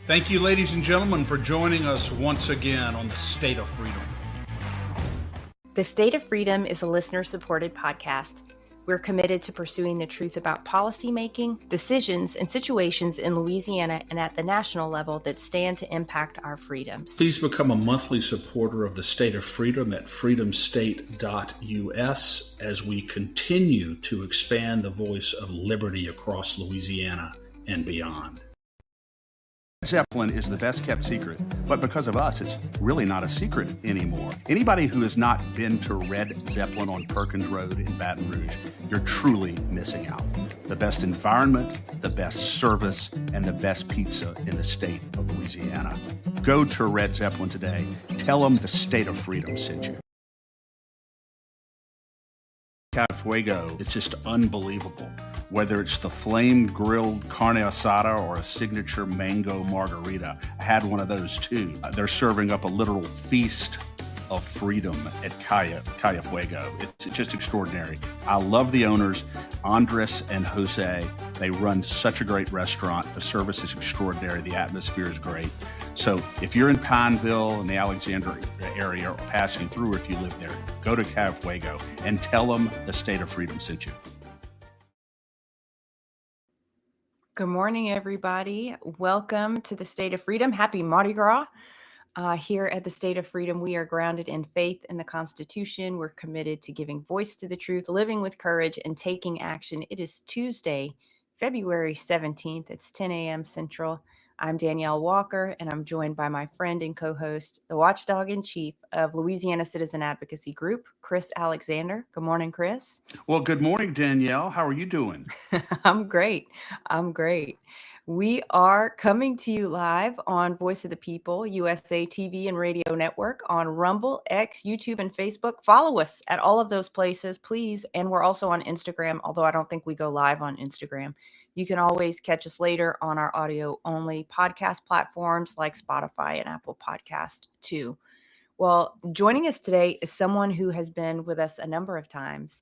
Thank you, ladies and gentlemen, for joining us once again on the State of Freedom. The State of Freedom is a listener-supported podcast. We're committed to pursuing the truth about policymaking, decisions, and situations in Louisiana and at the national level that stand to impact our freedoms. Please become a monthly supporter of the State of Freedom at freedomstate.us as we continue to expand the voice of liberty across Louisiana and beyond. Zeppelin is the best kept secret, but because of us, it's really not a secret anymore. Anybody who has not been to Red Zeppelin on Perkins Road in Baton Rouge, you're truly missing out. The best environment, the best service, and the best pizza in the state of Louisiana. Go to Red Zeppelin today. Tell them the State of Freedom sent you. Fuego, it's just unbelievable. Whether it's the flame-grilled carne asada or a signature mango margarita. I had one of those too. They're serving up a literal feast of freedom at Calle Fuego. It's just extraordinary. I love the owners, Andres and Jose. They run such a great restaurant. The service is extraordinary. The atmosphere is great. So if you're in Pineville and the Alexandria area or passing through, or if you live there, go to Calle Fuego and tell them the State of Freedom sent you. Good morning, everybody. Welcome to the State of Freedom. Happy Mardi Gras. Here at the State of Freedom, we are grounded in faith in the Constitution. We're committed to giving voice to the truth, living with courage, and taking action. It is Tuesday, February 17th. It's 10 a.m. Central. I'm Danielle Walker, and I'm joined by my friend and co-host, the watchdog-in-chief of Louisiana Citizen Advocacy Group, Chris Alexander. Good morning, Chris. Well, good morning, Danielle. How are you doing? I'm great. We are coming to you live on Voice of the People, USA TV and Radio Network, on Rumble, X, YouTube, and Facebook. Follow us at all of those places, please. And we're also on Instagram, although I don't think we go live on Instagram. You can always catch us later on our audio-only podcast platforms like Spotify and Apple Podcast too. Well, joining us today is someone who has been with us a number of times.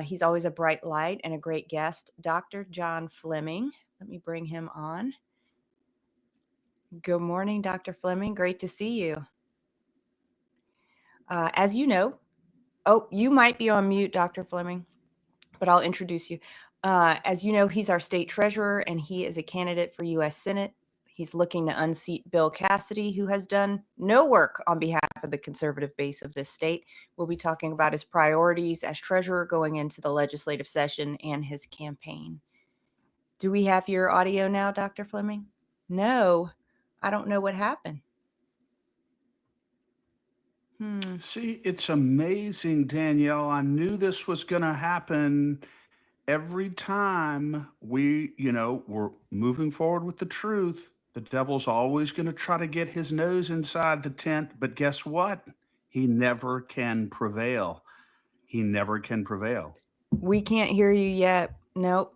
He's always a bright light and a great guest, Dr. John Fleming. Let me bring him on. Good morning, Dr. Fleming. Great to see you. As you know, you might be on mute, Dr. Fleming, but I'll introduce you. As you know, he's our state treasurer, and he is a candidate for U.S. Senate. He's looking to unseat Bill Cassidy, who has done no work on behalf of the conservative base of this state. We'll be talking about his priorities as treasurer going into the legislative session and his campaign. Do we have your audio now, Dr. Fleming? No, I don't know what happened. See, it's amazing, Danielle. I knew this was going to happen. Every time we're moving forward with the truth, the devil's always going to try to get his nose inside the tent. But guess what? He never can prevail. He never can prevail. We can't hear you yet. Nope.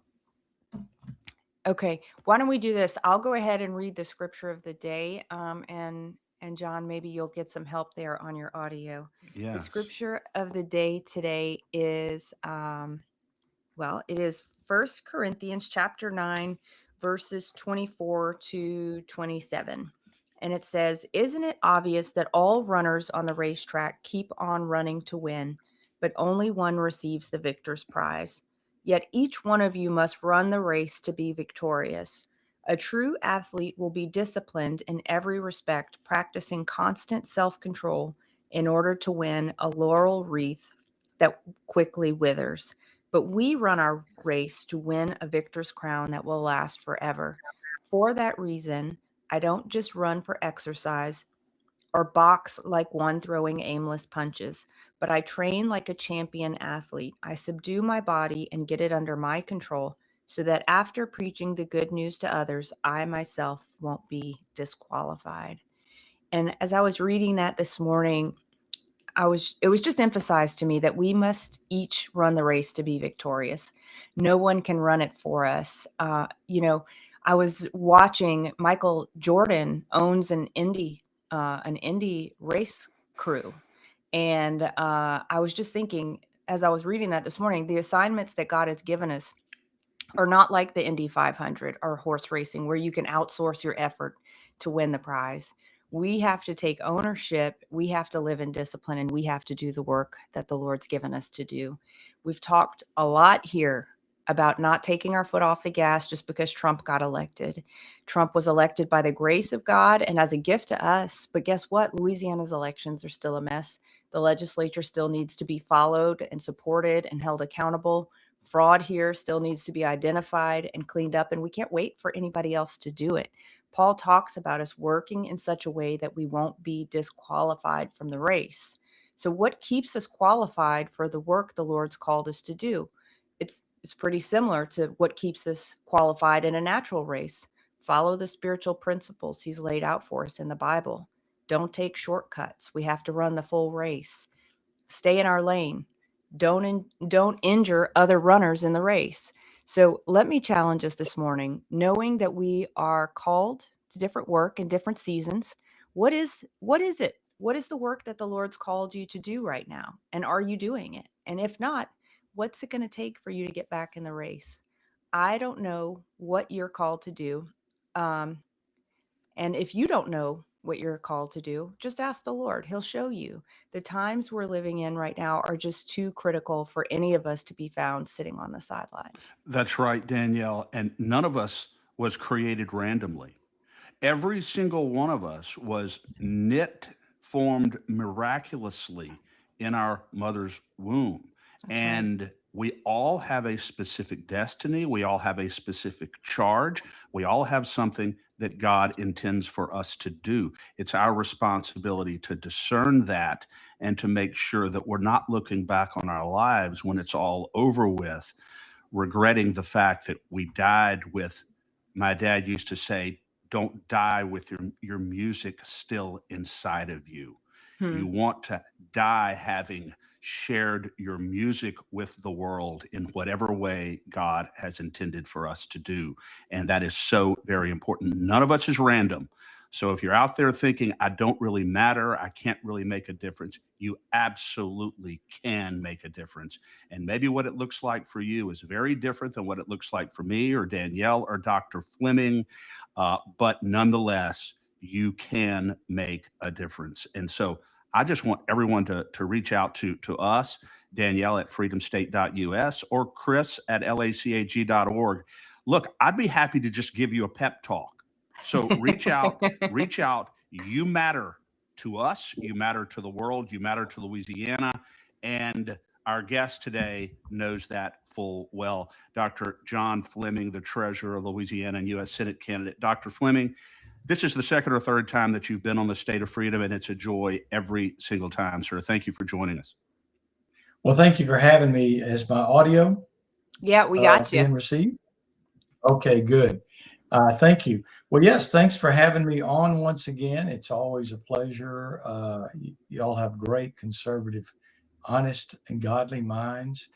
Okay, why don't we do this? I'll go ahead and read the scripture of the day, and John, maybe you'll get some help there on your audio. Yes. The scripture of the day today is, it is 1 Corinthians chapter 9, verses 24 to 27. And it says, "Isn't it obvious that all runners on the racetrack keep on running to win, but only one receives the victor's prize? Yet each one of you must run the race to be victorious. A true athlete will be disciplined in every respect, practicing constant self-control in order to win a laurel wreath that quickly withers. But we run our race to win a victor's crown that will last forever. For that reason, I don't just run for exercise or box like one throwing aimless punches, but I train like a champion athlete. I subdue my body and get it under my control so that after preaching the good news to others, I myself won't be disqualified." And as I was reading that this morning, it was just emphasized to me that we must each run the race to be victorious. No one can run it for us. I was watching Michael Jordan owns an Indy race crew. And I was just thinking, as I was reading that this morning, the assignments that God has given us are not like the Indy 500 or horse racing, where you can outsource your effort to win the prize. We have to take ownership. We have to live in discipline, and we have to do the work that the Lord's given us to do. We've talked a lot here about not taking our foot off the gas just because Trump got elected. Trump was elected by the grace of God and as a gift to us. But guess what? Louisiana's elections are still a mess. The legislature still needs to be followed and supported and held accountable. Fraud here still needs to be identified and cleaned up, and we can't wait for anybody else to do it. Paul talks about us working in such a way that we won't be disqualified from the race. So what keeps us qualified for the work the Lord's called us to do? It's pretty similar to what keeps us qualified in a natural race. Follow the spiritual principles he's laid out for us in the Bible. Don't take shortcuts. We have to run the full race. Stay in our lane. Don't injure other runners in the race. So let me challenge us this morning, knowing that we are called to different work in different seasons. What is it? What is the work that the Lord's called you to do right now? And are you doing it? And if not, what's it going to take for you to get back in the race? I don't know what you're called to do. And if you don't know what you're called to do, just ask the Lord. He'll show you. The times we're living in right now are just too critical for any of us to be found sitting on the sidelines. That's right, Danielle. And none of us was created randomly. Every single one of us was formed miraculously in our mother's womb. That's and right. We all have a specific destiny. We all have a specific charge. We all have something that God intends for us to do. It's our responsibility to discern that and to make sure that we're not looking back on our lives when it's all over with, regretting the fact that we died with, my dad used to say, don't die with your music still inside of you. You want to die having shared your music with the world in whatever way God has intended for us to do. And that is so very important. None of us is random. So if you're out there thinking, I don't really matter, I can't really make a difference, you absolutely can make a difference. And maybe what it looks like for you is very different than what it looks like for me or Danielle or Dr. Fleming. But nonetheless, you can make a difference. And so I just want everyone to reach out to us, Danielle at freedomstate.us or Chris at lacag.org. Look, I'd be happy to just give you a pep talk. So reach out. You matter to us. You matter to the world. You matter to Louisiana. And our guest today knows that full well. Dr. John Fleming, the treasurer of Louisiana and U.S. Senate candidate. Dr. Fleming, this is the second or third time that you've been on the State of Freedom, and it's a joy every single time, sir. Thank you for joining us. Well, thank you for having me. Is my audio Yeah, we got you. being received? Okay, good. Thank you. Well, yes, thanks for having me on once again. It's always a pleasure. Y'all have great conservative, honest, and godly minds.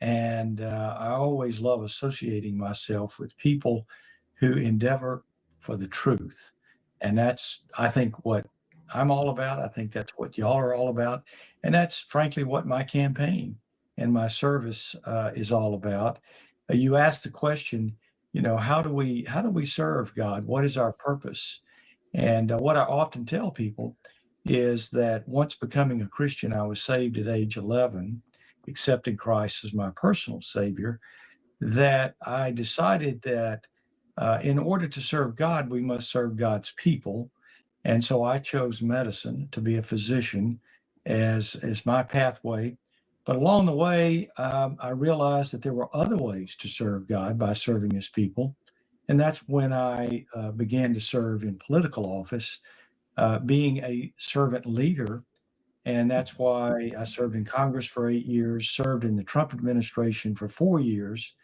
And I always love associating myself with people who endeavor for the truth. And that's, I think, what I'm all about. I think that's what y'all are all about. And that's frankly what my campaign and my service is all about. You asked the question, how do we serve God? What is our purpose? And what I often tell people is that once becoming a Christian, I was saved at age 11, accepting Christ as my personal Savior, that I decided that in order to serve God, we must serve God's people. And so I chose medicine, to be a physician, as my pathway. But along the way, I realized that there were other ways to serve God by serving his people. And that's when I began to serve in political office, being a servant leader. And that's why I served in Congress for 8 years, served in the Trump administration for 4 years,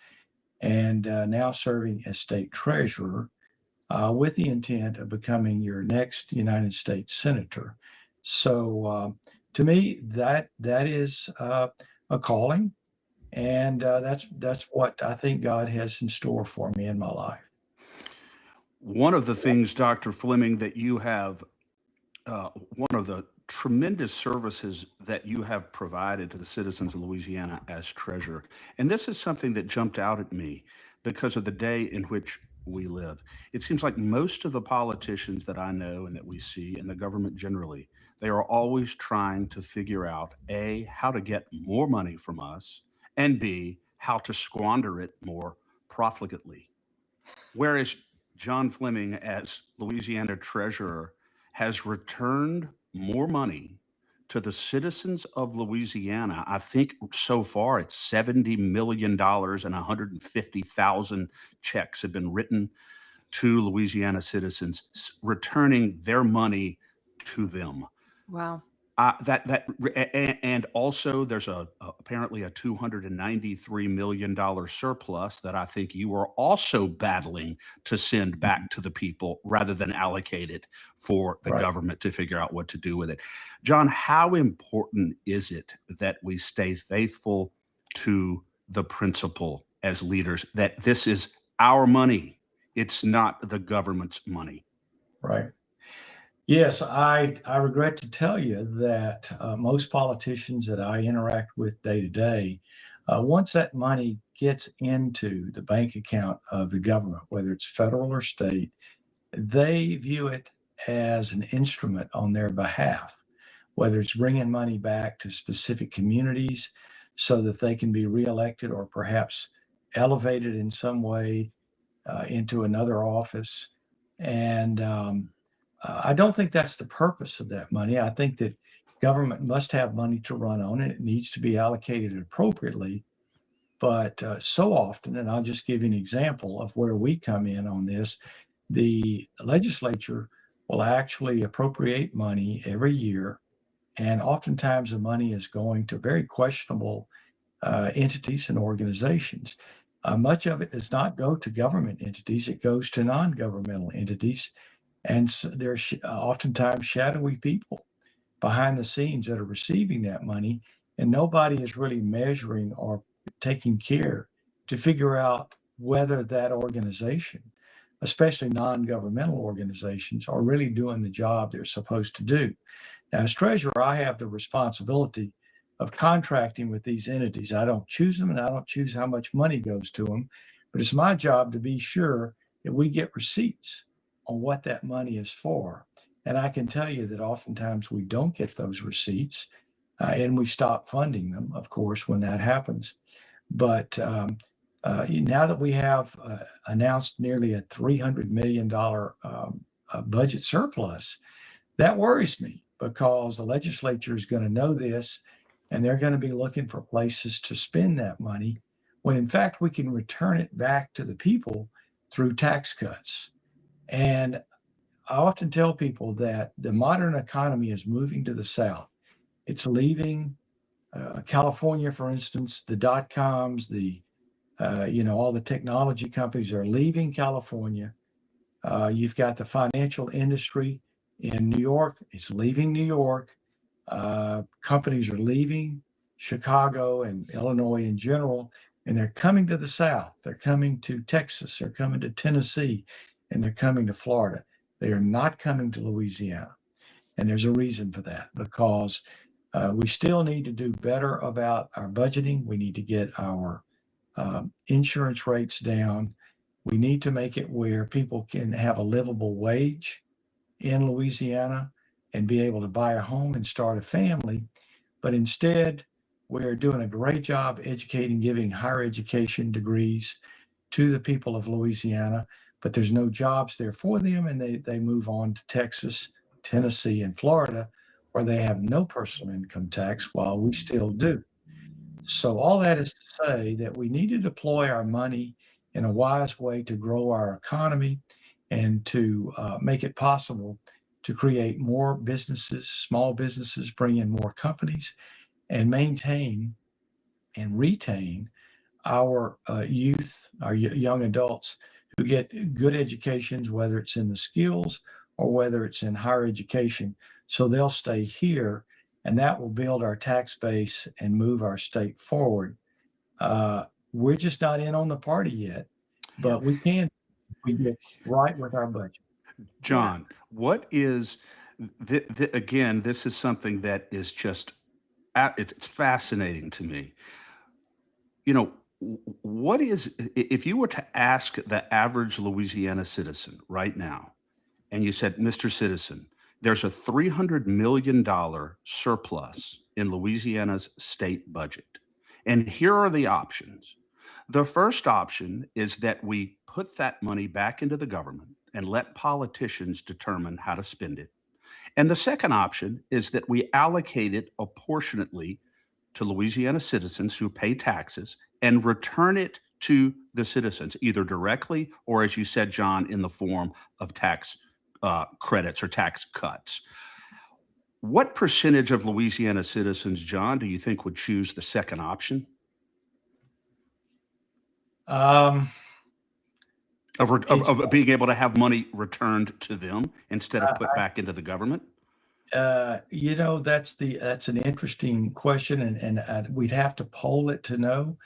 and now serving as state treasurer with the intent of becoming your next United States senator. So to me, that is a calling, and that's what I think God has in store for me in my life. One of the things, Dr. Fleming, that you have, one of the tremendous services that you have provided to the citizens of Louisiana as treasurer, and this is something that jumped out at me because of the day in which we live. It seems like most of the politicians that I know and that we see, and the government generally, they are always trying to figure out A, how to get more money from us, and B, how to squander it more profligately. Whereas John Fleming, as Louisiana treasurer, has returned more money to the citizens of Louisiana. I think so far it's $70 million and 150,000 checks have been written to Louisiana citizens, returning their money to them. Wow. And also there's apparently a $293 million surplus that I think you are also battling to send back to the people rather than allocate it for the Right. government to figure out what to do with it. John, how important is it that we stay faithful to the principle as leaders that this is our money? It's not the government's money. Right. Yes, I regret to tell you that most politicians that I interact with day to day, once that money gets into the bank account of the government, whether it's federal or state, they view it as an instrument on their behalf, whether it's bringing money back to specific communities so that they can be reelected or perhaps elevated in some way into another office. And I don't think that's the purpose of that money. I think that government must have money to run on, and it needs to be allocated appropriately. But so often, and I'll just give you an example of where we come in on this, the legislature will actually appropriate money every year, and oftentimes the money is going to very questionable entities and organizations. Much of it does not go to government entities, it goes to non-governmental entities. And so there's oftentimes shadowy people behind the scenes that are receiving that money, and nobody is really measuring or taking care to figure out whether that organization, especially non-governmental organizations, are really doing the job they're supposed to do. Now, as treasurer, I have the responsibility of contracting with these entities. I don't choose them and I don't choose how much money goes to them, but it's my job to be sure that we get receipts on what that money is for. And I can tell you that oftentimes we don't get those receipts and we stop funding them, of course, when that happens. But now that we have announced nearly a $300 million budget surplus, that worries me because the legislature is going to know this and they're going to be looking for places to spend that money when in fact we can return it back to the people through tax cuts. And I often tell people that the modern economy is moving to the South. It's leaving California, for instance, the dot-coms, all the technology companies are leaving California. You've got the financial industry in New York. It's leaving New York. Companies are leaving Chicago and Illinois in general, and they're coming to the South. They're coming to Texas. They're coming to Tennessee, and they're coming to Florida. They are not coming to Louisiana. And there's a reason for that, because we still need to do better about our budgeting. We need to get our insurance rates down. We need to make it where people can have a livable wage in Louisiana and be able to buy a home and start a family. But instead, we're doing a great job educating, giving higher education degrees to the people of Louisiana, but there's no jobs there for them, and they move on to Texas, Tennessee, and Florida, where they have no personal income tax, while we still do. So all that is to say that we need to deploy our money in a wise way to grow our economy and to make it possible to create more businesses, small businesses, bring in more companies, and maintain and retain our youth, our young adults who get good educations, whether it's in the skills or whether it's in higher education. So they'll stay here, and that will build our tax base and move our state forward. We're just not in on the party yet, but we can. We get right with our budget. John, what is again? This is something that is just it's fascinating to me. You know, What is, if you were to ask the average Louisiana citizen right now, and you said, Mr. Citizen, there's a $300 million surplus in Louisiana's state budget. And here are the options. The first option is that we put that money back into the government and let politicians determine how to spend it. And the second option is that we allocate it apportionately to Louisiana citizens who pay taxes and return it to the citizens, either directly or, as you said, John, in the form of tax credits or tax cuts. What percentage of Louisiana citizens, John, do you think would choose the second option? Um, Of being able to have money returned to them instead of put back into the government? That's an interesting question, and we'd have to poll it to know,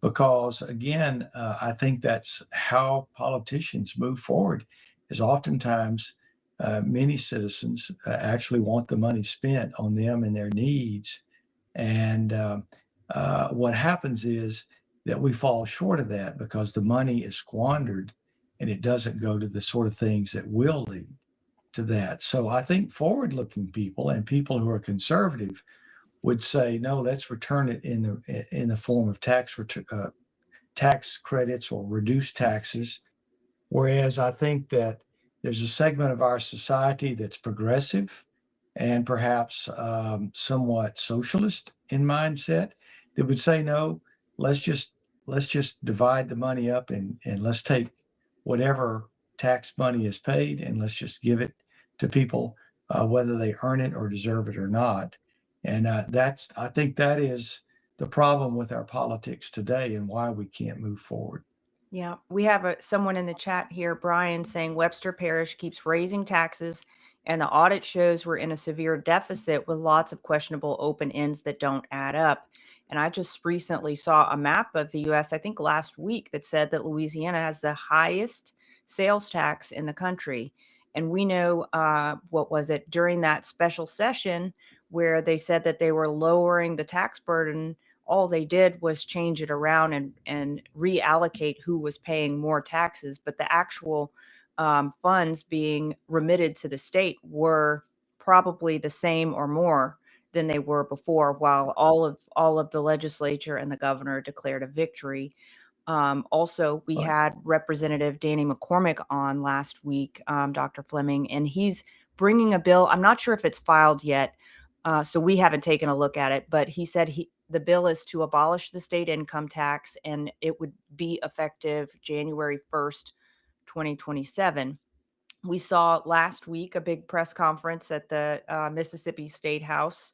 because again, I think that's how politicians move forward. Is oftentimes many citizens actually want the money spent on them and their needs, and what happens is that we fall short of that because the money is squandered, and it doesn't go to the sort of things that will lead to that. So I think forward-looking people and people who are conservative would say, no, let's return it in the form of tax credits or reduced taxes. Whereas I think that there's a segment of our society that's progressive and perhaps somewhat socialist in mindset that would say, no, let's just divide the money up, and let's take whatever tax money is paid and let's just give it to people, whether they earn it or deserve it or not. And I think that is the problem with our politics today and why we can't move forward. Yeah, we have someone in the chat here, Brian, saying Webster Parish keeps raising taxes and the audit shows we're in a severe deficit with lots of questionable open ends that don't add up. And I just recently saw a map of the US, I think last week, that said that Louisiana has the highest sales tax in the country. And we know, what was it, during that special session where they said that they were lowering the tax burden, all they did was change it around and reallocate who was paying more taxes. But the actual funds being remitted to the state were probably the same or more than they were before, while all of the legislature and the governor declared a victory. Also, we had Representative Danny McCormick on last week, Dr. Fleming, and he's bringing a bill. I'm not sure if it's filed yet, so we haven't taken a look at it, but he said the bill is to abolish the state income tax, and it would be effective January 1st, 2027. We saw last week a big press conference at the Mississippi State House,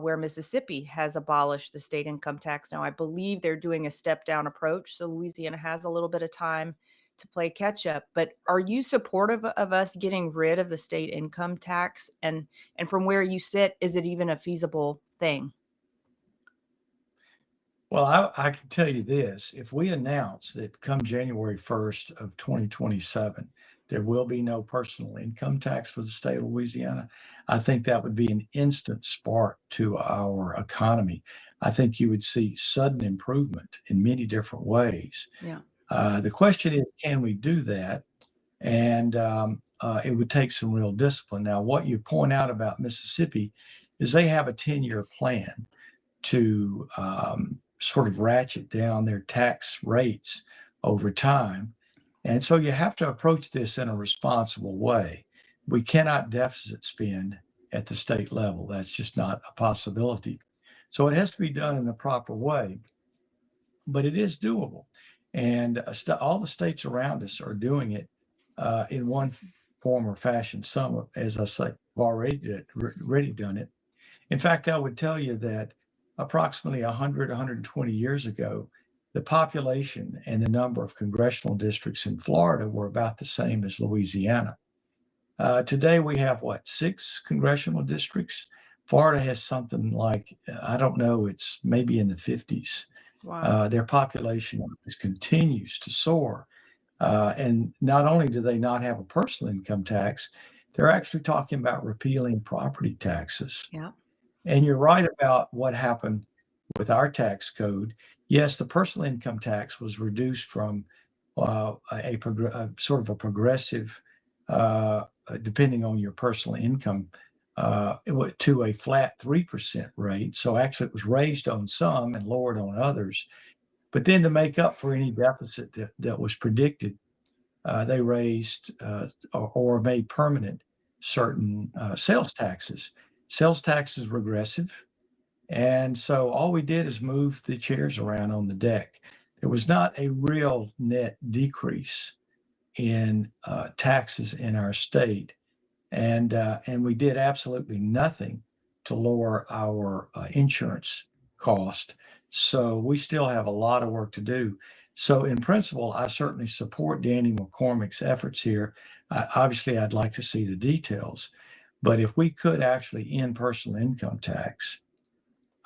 where Mississippi has abolished the state income tax. Now, I believe they're doing a step down approach, so Louisiana has a little bit of time to play catch up. But are you supportive of us getting rid of the state income tax? And from where you sit, is it even a feasible thing? Well, I can tell you this: if we announce that come January 1st of 2027, there will be no personal income tax for the state of Louisiana, I think that would be an instant spark to our economy. I think you would see sudden improvement in many different ways. Yeah. The question is, can we do that? And it would take some real discipline. Now, what you point out about Mississippi is they have a 10-year plan to sort of ratchet down their tax rates over time. And so you have to approach this in a responsible way. We cannot deficit spend at the state level. That's just not a possibility. So it has to be done in the proper way, but it is doable. And all the states around us are doing it in one form or fashion. Some, as I say, have already done it. In fact, I would tell you that approximately 100, 120 years ago, the population and the number of congressional districts in Florida were about the same as Louisiana. Today we have 6 congressional districts. Florida has something like, I don't know, it's maybe in the 50s. Wow. Their population continues to soar. And not only do they not have a personal income tax, they're actually talking about repealing property taxes. Yeah. And you're right about what happened with our tax code. yes, the personal income tax was reduced from sort of a progressive, depending on your personal income, to a flat 3% rate. So actually, it was raised on some and lowered on others. But then to make up for any deficit that was predicted, they raised or made permanent certain sales taxes. Sales tax is regressive. And so all we did is move the chairs around on the deck. There was not a real net decrease in taxes in our state. And we did absolutely nothing to lower our insurance cost. So we still have a lot of work to do. So in principle, I certainly support Danny McCormick's efforts here. Obviously, I'd like to see the details, but if we could actually end personal income tax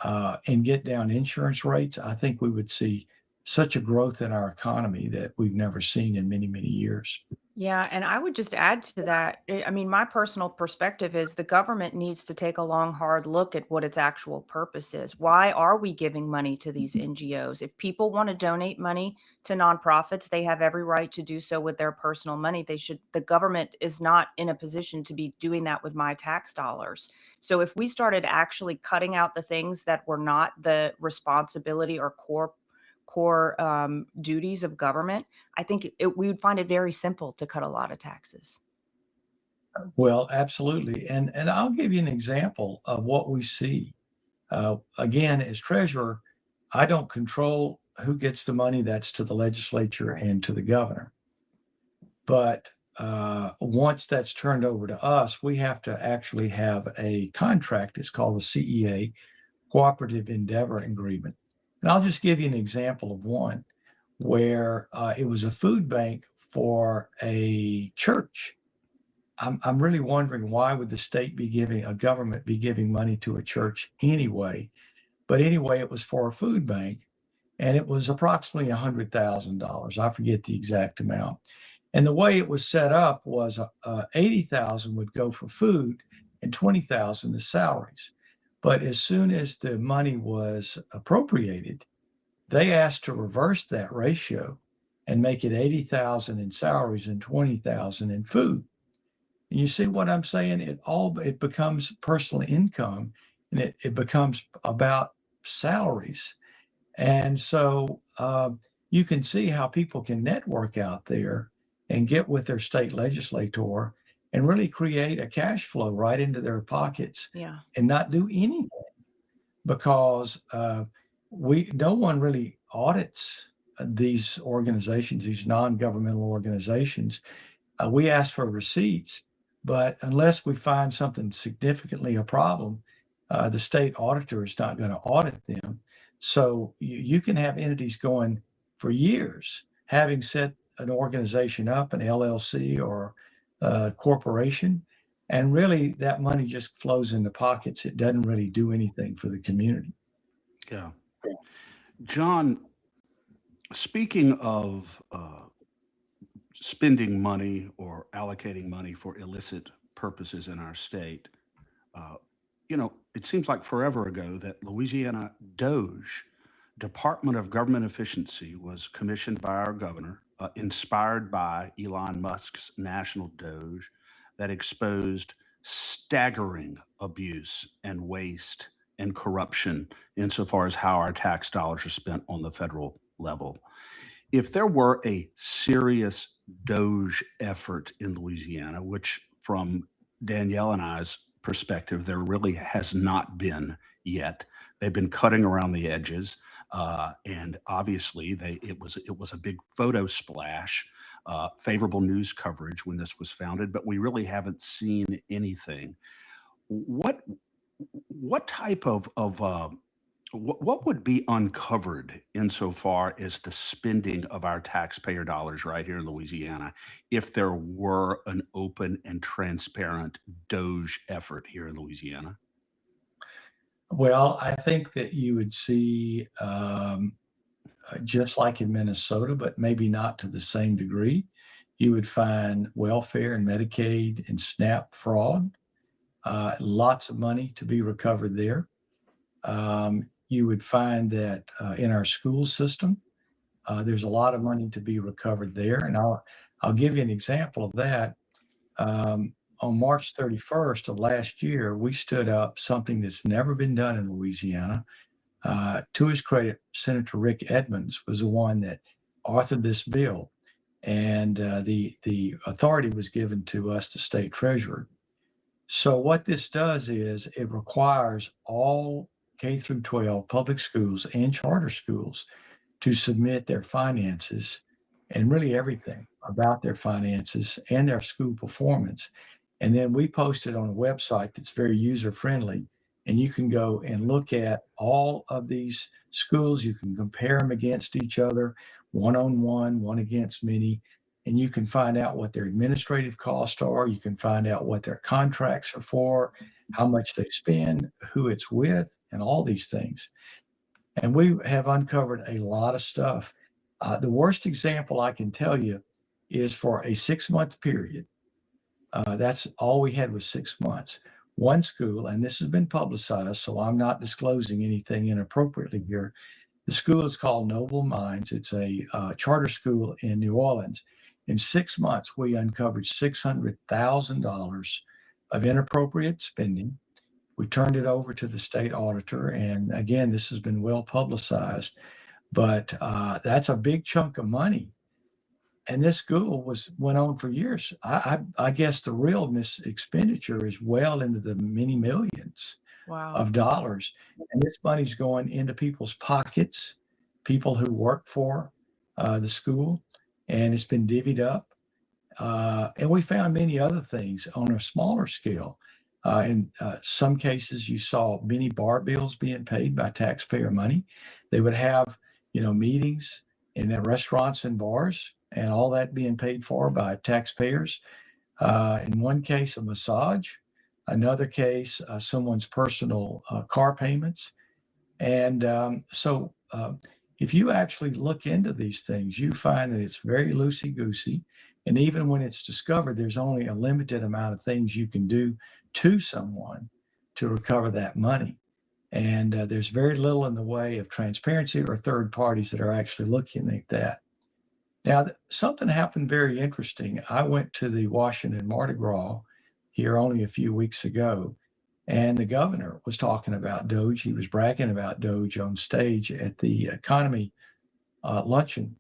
and get down insurance rates, I think we would see such a growth in our economy that we've never seen in many, many years. Yeah, and I would just add to that. I mean, my personal perspective is the government needs to take a long, hard look at what its actual purpose is. Why are we giving money to these NGOs? If people want to donate money to nonprofits, they have every right to do so with their personal money. The government is not in a position to be doing that with my tax dollars. So if we started actually cutting out the things that were not the responsibility or core duties of government, I think we would find it very simple to cut a lot of taxes. Well, absolutely. And I'll give you an example of what we see. Again, as treasurer, I don't control who gets the money. That's to the legislature and to the governor. But once that's turned over to us, we have to actually have a contract. It's called a CEA, Cooperative Endeavor Agreement. And I'll just give you an example of one where it was a food bank for a church. I'm really wondering, why would a government be giving money to a church anyway? But anyway, it was for a food bank, and it was approximately $100,000. I forget the exact amount. And the way it was set up was $80,000 would go for food and $20,000 is salaries. But as soon as the money was appropriated, they asked to reverse that ratio and make it 80,000 in salaries and 20,000 in food. And you see what I'm saying? It becomes personal income, and it becomes about salaries. And so you can see how people can network out there and get with their state legislator and really create a cash flow right into their pockets. Yeah. And not do anything, because no one really audits these organizations, these non-governmental organizations. We ask for receipts, but unless we find something significantly a problem, the state auditor is not going to audit them. So you can have entities going for years, having set an organization up, an LLC or a corporation, and really that money just flows into pockets. It doesn't really do anything for the community. Yeah. John, speaking of spending money or allocating money for illicit purposes in our state, it seems like forever ago that Louisiana DOGE, Department of Government Efficiency, was commissioned by our governor, inspired by Elon Musk's national DOGE, that exposed staggering abuse and waste and corruption insofar as how our tax dollars are spent on the federal level. If there were a serious DOGE effort in Louisiana, which from Danielle and I's perspective, there really has not been yet. They've been cutting around the edges, and obviously it was a big photo splash, favorable news coverage when this was founded, but we really haven't seen anything. What type of what would be uncovered insofar as the spending of our taxpayer dollars right here in Louisiana if there were an open and transparent DOGE effort here in Louisiana? Well, I think that you would see, just like in Minnesota, but maybe not to the same degree, you would find welfare and Medicaid and SNAP fraud, lots of money to be recovered there. you would find that in our school system, there's a lot of money to be recovered there. And I'll give you an example of that. On March 31st of last year, we stood up something that's never been done in Louisiana. To his credit, Senator Rick Edmonds was the one that authored this bill, and the authority was given to us, the state treasurer. So what this does is it requires all K through 12 public schools and charter schools to submit their finances and really everything about their finances and their school performance. And then we post it on a website that's very user friendly. And you can go and look at all of these schools. You can compare them against each other, one on one against many. And you can find out what their administrative costs are. You can find out what their contracts are for, how much they spend, who it's with, and all these things. And we have uncovered a lot of stuff. The worst example I can tell you is for a 6-month period. That's all we had was 6 months. One school, and this has been publicized, so I'm not disclosing anything inappropriately here. The school is called Noble Minds. It's a charter school in New Orleans. In 6 months, we uncovered $600,000 of inappropriate spending. We turned it over to the state auditor. And again, this has been well publicized, but that's a big chunk of money. And this school went on for years. I guess the real expenditure is well into the many millions of dollars. And this money's going into people's pockets, people who work for the school, and it's been divvied up. And we found many other things on a smaller scale. In some cases, you saw many bar bills being paid by taxpayer money. They would have, meetings in their restaurants and bars, and all that being paid for by taxpayers. In one case, a massage. Another case, someone's personal car payments. And so if you actually look into these things, you find that it's very loosey-goosey. And even when it's discovered, there's only a limited amount of things you can do to someone to recover that money. And there's very little in the way of transparency or third parties that are actually looking at that. Now, something happened very interesting. I went to the Washington Mardi Gras here only a few weeks ago, and the governor was talking about Doge. He was bragging about Doge on stage at the economy luncheon.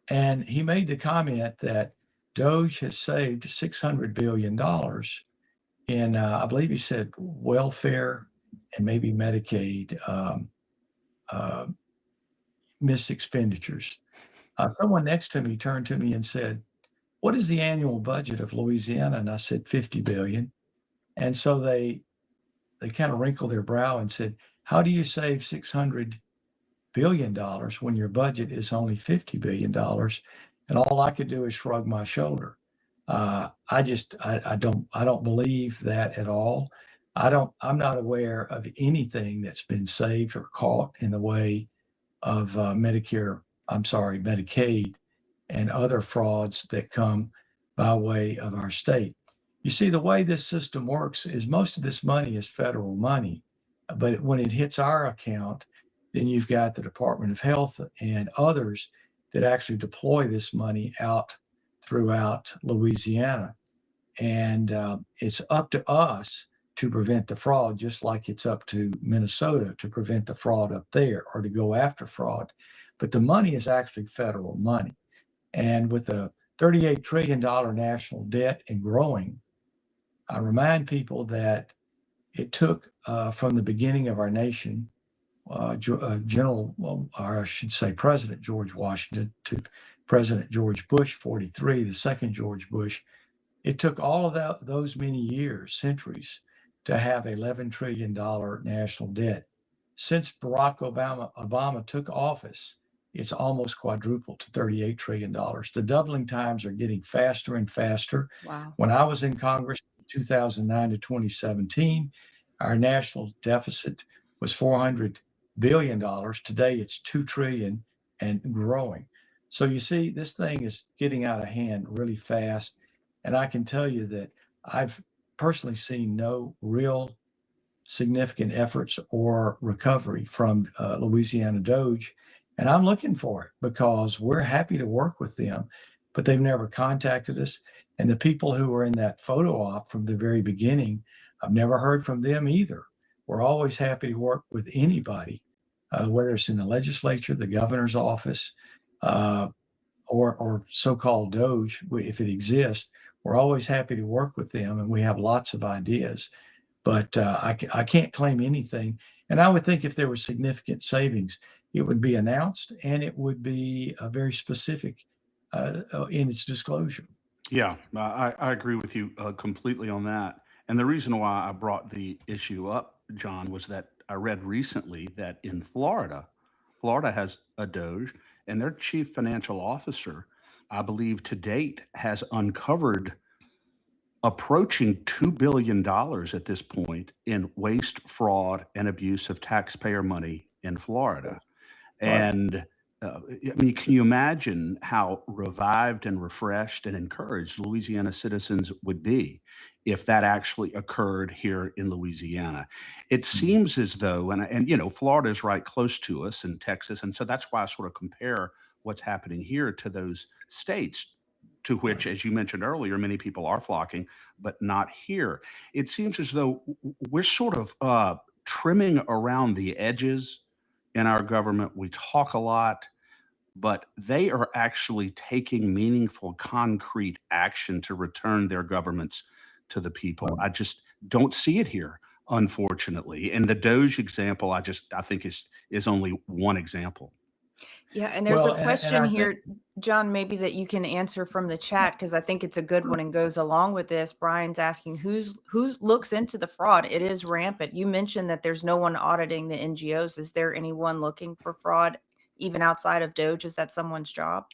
And he made the comment that Doge has saved $600 billion in, I believe he said, welfare and maybe Medicaid missed expenditures. Someone next to me turned to me and said, "What is the annual budget of Louisiana?" And I said, $50 billion. And so they kind of wrinkled their brow and said, "How do you save $600 billion when your budget is only $50 billion?" And all I could do is shrug my shoulder. I don't believe that at all. I'm not aware of anything that's been saved or caught in the way of Medicaid and other frauds that come by way of our state. You see, the way this system works is most of this money is federal money, but when it hits our account, then you've got the Department of Health and others that actually deploy this money out throughout Louisiana. And it's up to us to prevent the fraud, just like it's up to Minnesota to prevent the fraud up there or to go after fraud. But the money is actually federal money. And with a $38 trillion national debt and growing, I remind people that it took from the beginning of our nation, President George Washington to President George Bush, 43, the second George Bush. It took all of those many years, centuries, to have $11 trillion national debt. Since Barack Obama took office, it's almost quadrupled to $38 trillion. The doubling times are getting faster and faster. Wow. When I was in Congress, 2009 to 2017, our national deficit was $400 billion. Today, it's $2 trillion and growing. So you see, this thing is getting out of hand really fast. And I can tell you that I've personally seen no real significant efforts or recovery from Louisiana Doge. And I'm looking for it because we're happy to work with them, but they've never contacted us. And the people who were in that photo op from the very beginning, I've never heard from them either. We're always happy to work with anybody, whether it's in the legislature, the governor's office, or so-called Doge, if it exists. We're always happy to work with them, and we have lots of ideas. But I can't claim anything. And I would think if there were significant savings, it would be announced, and it would be very specific in its disclosure. Yeah, I agree with you completely on that. And the reason why I brought the issue up, John, was that I read recently that in Florida, Florida has a Doge, and their chief financial officer, I believe to date, has uncovered approaching $2 billion at this point in waste, fraud, and abuse of taxpayer money in Florida. Right. And I mean, can you imagine how revived and refreshed and encouraged Louisiana citizens would be if that actually occurred here in Louisiana? It seems as though, and you know, Florida is right close to us, and Texas, and so that's why I sort of compare what's happening here to those states to which, as you mentioned earlier, many people are flocking, but not here. It seems as though we're sort of trimming around the edges in our government. We talk a lot, but they are actually taking meaningful, concrete action to return their governments to the people. I just don't see it here, unfortunately. And the Doge example, I think is only one example. Yeah, and there's Well, a and question I here, John, maybe that you can answer from the chat, because I think it's a good one and goes along with this. Brian's asking who looks into the fraud. It is rampant. You mentioned that there's no one auditing the NGOs. Is there anyone looking for fraud even outside of Doge? Is that someone's job?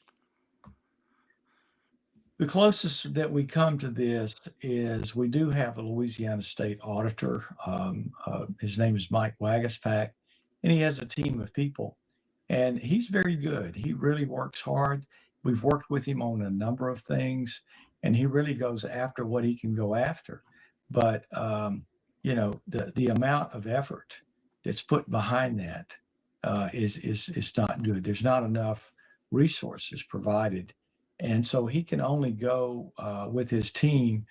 The closest that we come to this is we do have a Louisiana state auditor. His name is Mike Wagaspack, and he has a team of people. And he's very good. He really works hard. We've worked with him on a number of things, and he really goes after what he can go after. But you know, the amount of effort that's put behind that is not good. There's not enough resources provided, and so he can only go with his team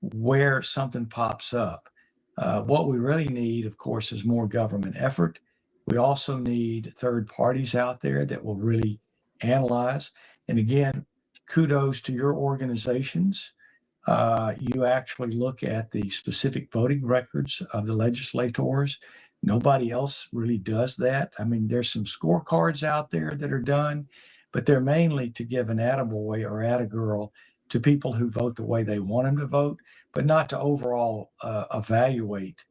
where something pops up. What we really need, of course, is more government effort. We also need third parties out there that will really analyze. And again, kudos to your organizations. You actually look at the specific voting records of the legislators. Nobody else really does that. I mean, there's some scorecards out there that are done, but they're mainly to give an attaboy or attagirl to people who vote the way they want them to vote, but not to overall evaluate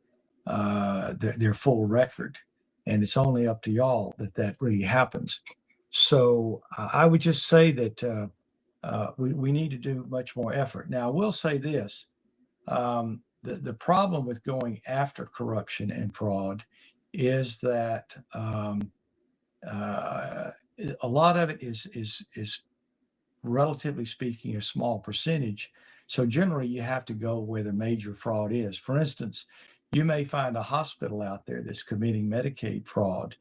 their full record. And it's only up to y'all that really happens. So I would just say that we need to do much more effort. Now, I will say this. The problem with going after corruption and fraud is that a lot of it is relatively speaking a small percentage. So generally you have to go where the major fraud is. For instance, you may find a hospital out there that's committing Medicaid fraud,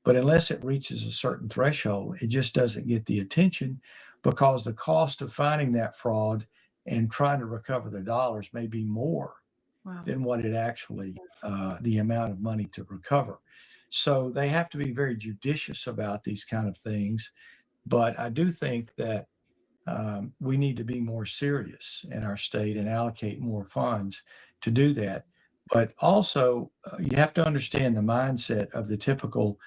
but unless it reaches a certain threshold, it just doesn't get the attention because the cost of finding that fraud and trying to recover the dollars may be more than what it actually, the amount of money to recover. So they have to be very judicious about these kind of things. But I do think that we need to be more serious in our state and allocate more funds to do that. But also, you have to understand the mindset of the typical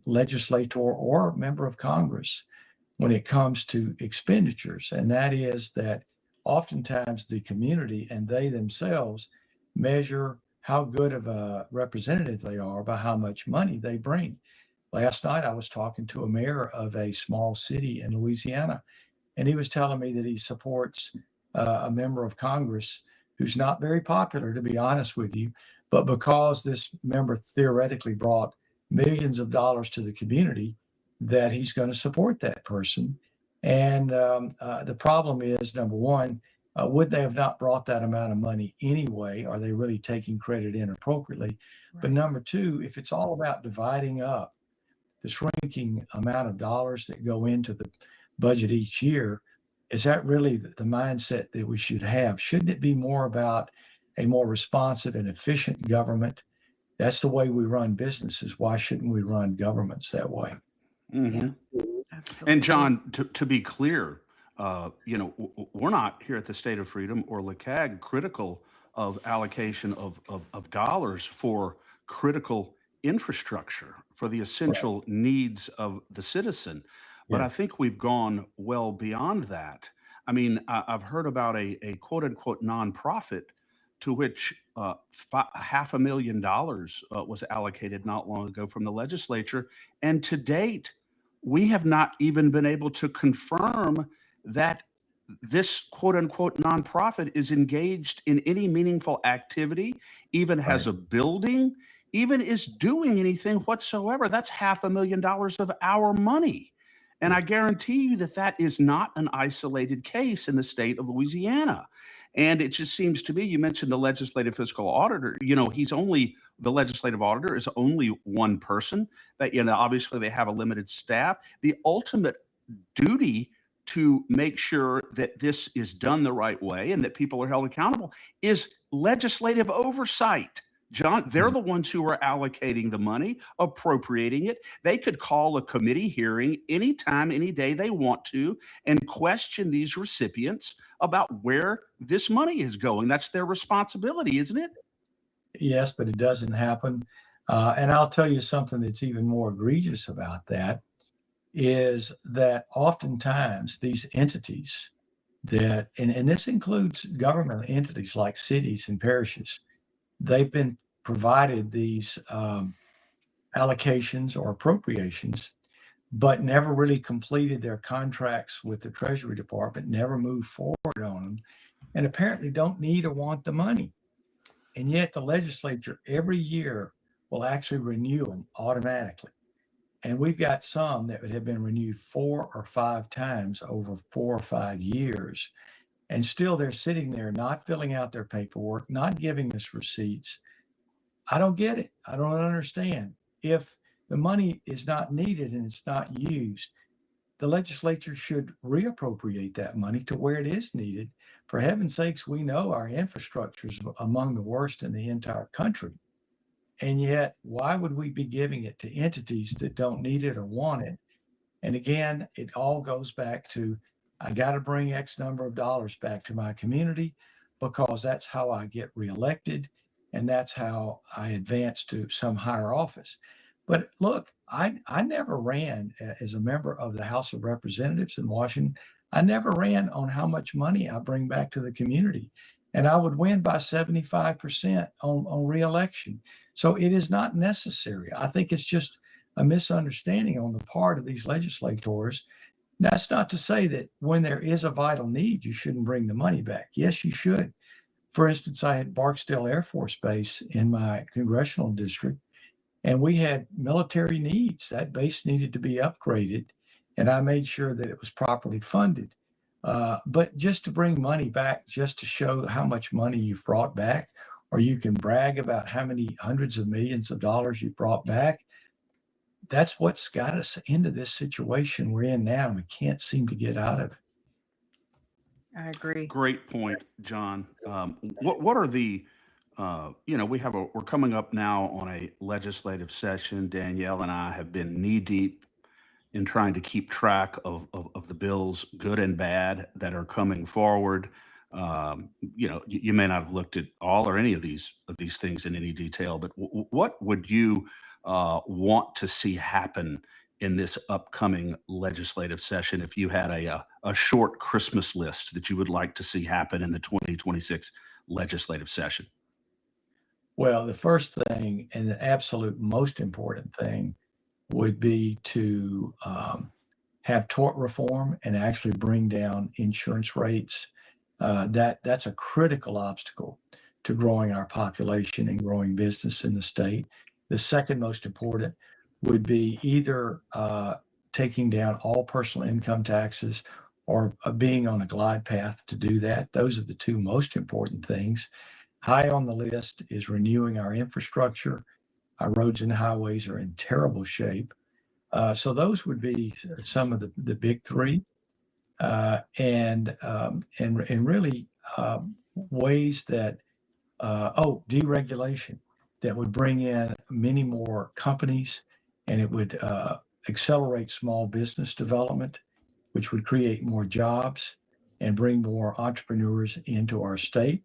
legislator or member of Congress when it comes to expenditures. And that is that oftentimes the community and they themselves measure how good of a representative they are by how much money they bring. Last night, I was talking to a mayor of a small city in Louisiana, and he was telling me that he supports a member of Congress who's not very popular, to be honest with you, but because this member theoretically brought millions of dollars to the community, that he's going to support that person. And the problem is, number one, would they have not brought that amount of money anyway? Are they really taking credit inappropriately? Right. But number two, if it's all about dividing up the shrinking amount of dollars that go into the budget each year, is that really the mindset that we should have? Shouldn't it be more about a more responsive and efficient government? That's the way we run businesses. Why shouldn't we run governments that way? Yeah, absolutely. And John, to be clear, we're not here at the State of Freedom or LeCag critical of allocation of dollars for critical infrastructure for the essential needs of the citizen. But Yeah. I think we've gone well beyond that. I mean, I've heard about a quote unquote nonprofit to which $500,000 was allocated not long ago from the legislature. And to date, we have not even been able to confirm that this quote unquote nonprofit is engaged in any meaningful activity, even has Right. a building, even is doing anything whatsoever. That's $500,000 of our money. And I guarantee you that that is not an isolated case in the state of Louisiana. And it just seems to me, you mentioned the legislative fiscal auditor, the legislative auditor is only one person that, obviously they have a limited staff. The ultimate duty to make sure that this is done the right way and that people are held accountable is legislative oversight. John, they're the ones who are allocating the money, appropriating it. They could call a committee hearing anytime, any day they want to, and question these recipients about where this money is going. That's their responsibility, isn't it? Yes, but it doesn't happen. And I'll tell you something that's even more egregious about that is that oftentimes these entities and this includes government entities like cities and parishes, they've been provided these allocations or appropriations, but never really completed their contracts with the Treasury Department, never moved forward on them, and apparently don't need or want the money. And yet the legislature every year will actually renew them automatically. And we've got some that have been renewed 4 or 5 times over 4 or 5 years. And still they're sitting there not filling out their paperwork, not giving us receipts. I don't get it. I don't understand. If the money is not needed and it's not used, the legislature should reappropriate that money to where it is needed. For heaven's sakes, we know our infrastructure is among the worst in the entire country. And yet, why would we be giving it to entities that don't need it or want it? And again, it all goes back to, I got to bring X number of dollars back to my community because that's how I get reelected and that's how I advance to some higher office. But look, I never ran as a member of the House of Representatives in Washington. I never ran on how much money I bring back to the community. And I would win by 75% on reelection. So it is not necessary. I think it's just a misunderstanding on the part of these legislators. That's not to say that when there is a vital need, you shouldn't bring the money back. Yes, you should. For instance, I had Barksdale Air Force Base in my congressional district, and we had military needs. That base needed to be upgraded, and I made sure that it was properly funded. But just to bring money back, just to show how much money you've brought back, or you can brag about how many hundreds of millions of dollars you brought back, that's what's got us into this situation we're in now, and we can't seem to get out of it. I agree. Great point, John. What are the we're coming up now on a legislative session. Danielle and I have been knee deep in trying to keep track of the bills, good and bad, that are coming forward. You may not have looked at all or any of these things in any detail, but what would you want to see happen in this upcoming legislative session if you had a short Christmas list that you would like to see happen in the 2026 legislative session? Well, the first thing and the absolute most important thing would be to have tort reform and actually bring down insurance rates. That's a critical obstacle to growing our population and growing business in the state. The second most important would be either taking down all personal income taxes or being on a glide path to do that. Those are the two most important things. High on the list is renewing our infrastructure. Our roads and highways are in terrible shape. So those would be some of the big three, and really ways that deregulation that would bring in many more companies, and it would accelerate small business development, which would create more jobs and bring more entrepreneurs into our state.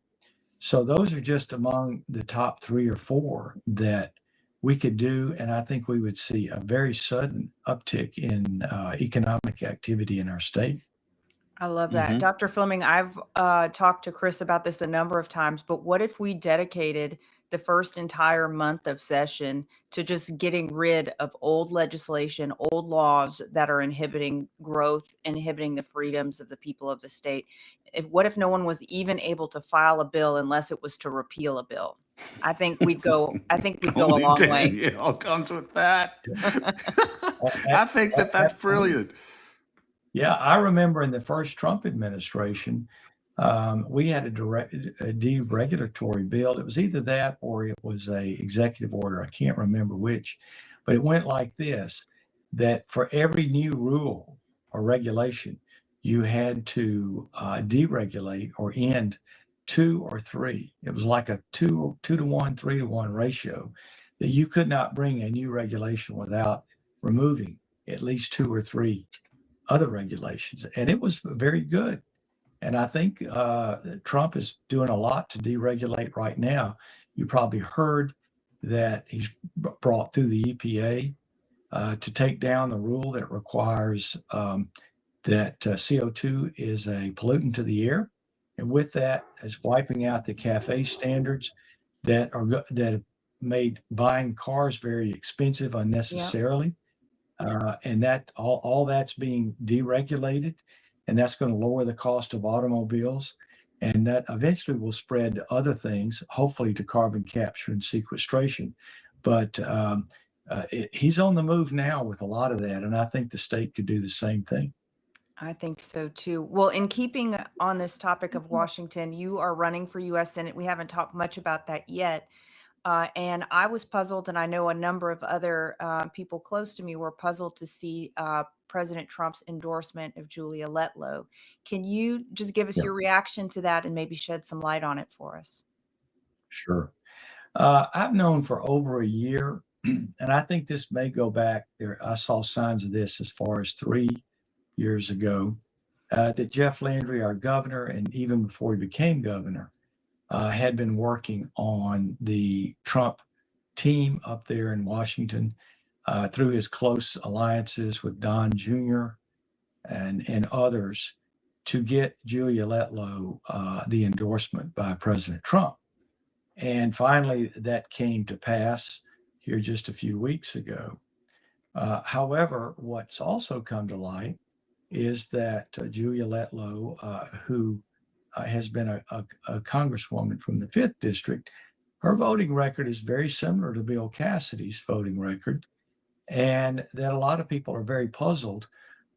So those are just among the top 3 or 4 that we could do, and I think we would see a very sudden uptick in economic activity in our state. I love that. Dr. Fleming, I've talked to Chris about this a number of times, but what if we dedicated the first entire month of session to just getting rid of old legislation, old laws that are inhibiting growth, inhibiting the freedoms of the people of the state? What if no one was even able to file a bill unless it was to repeal a bill? I think we'd go a long way. It all comes with that. I think that's brilliant. Yeah, I remember in the first Trump administration, we had a deregulatory bill. It was either that or it was a executive order. I can't remember which, but it went like this: that for every new rule or regulation, you had to deregulate or end 2 or 3. It was like a 2 to 1, 3 to 1 ratio, that you could not bring a new regulation without removing at least 2 or 3 other regulations. And it was very good. And I think Trump is doing a lot to deregulate right now. You probably heard that he's brought through the EPA to take down the rule that requires that CO2 is a pollutant to the air. And with that, is wiping out the CAFE standards that have made buying cars very expensive unnecessarily. Yep. And that all that's being deregulated, and that's going to lower the cost of automobiles, and that eventually will spread to other things, hopefully to carbon capture and sequestration. But he's on the move now with a lot of that, and I think the state could do the same thing. I think so too. Well, in keeping on this topic of Washington, you are running for U.S. Senate. We haven't talked much about that yet. And I was puzzled, and I know a number of other people close to me were puzzled to see President Trump's endorsement of Julia Letlow. Can you just give us your reaction to that and maybe shed some light on it for us? Sure. I've known for over a year, and I think this may go back there. I saw signs of this as far as 3 years ago, that Jeff Landry, our governor, and even before he became governor, had been working on the Trump team up there in Washington through his close alliances with Don Jr. and others to get Julia Letlow the endorsement by President Trump. And finally, that came to pass here just a few weeks ago. However, what's also come to light is that Julia Letlow, who has been a congresswoman from the 5th District, her voting record is very similar to Bill Cassidy's voting record, and that a lot of people are very puzzled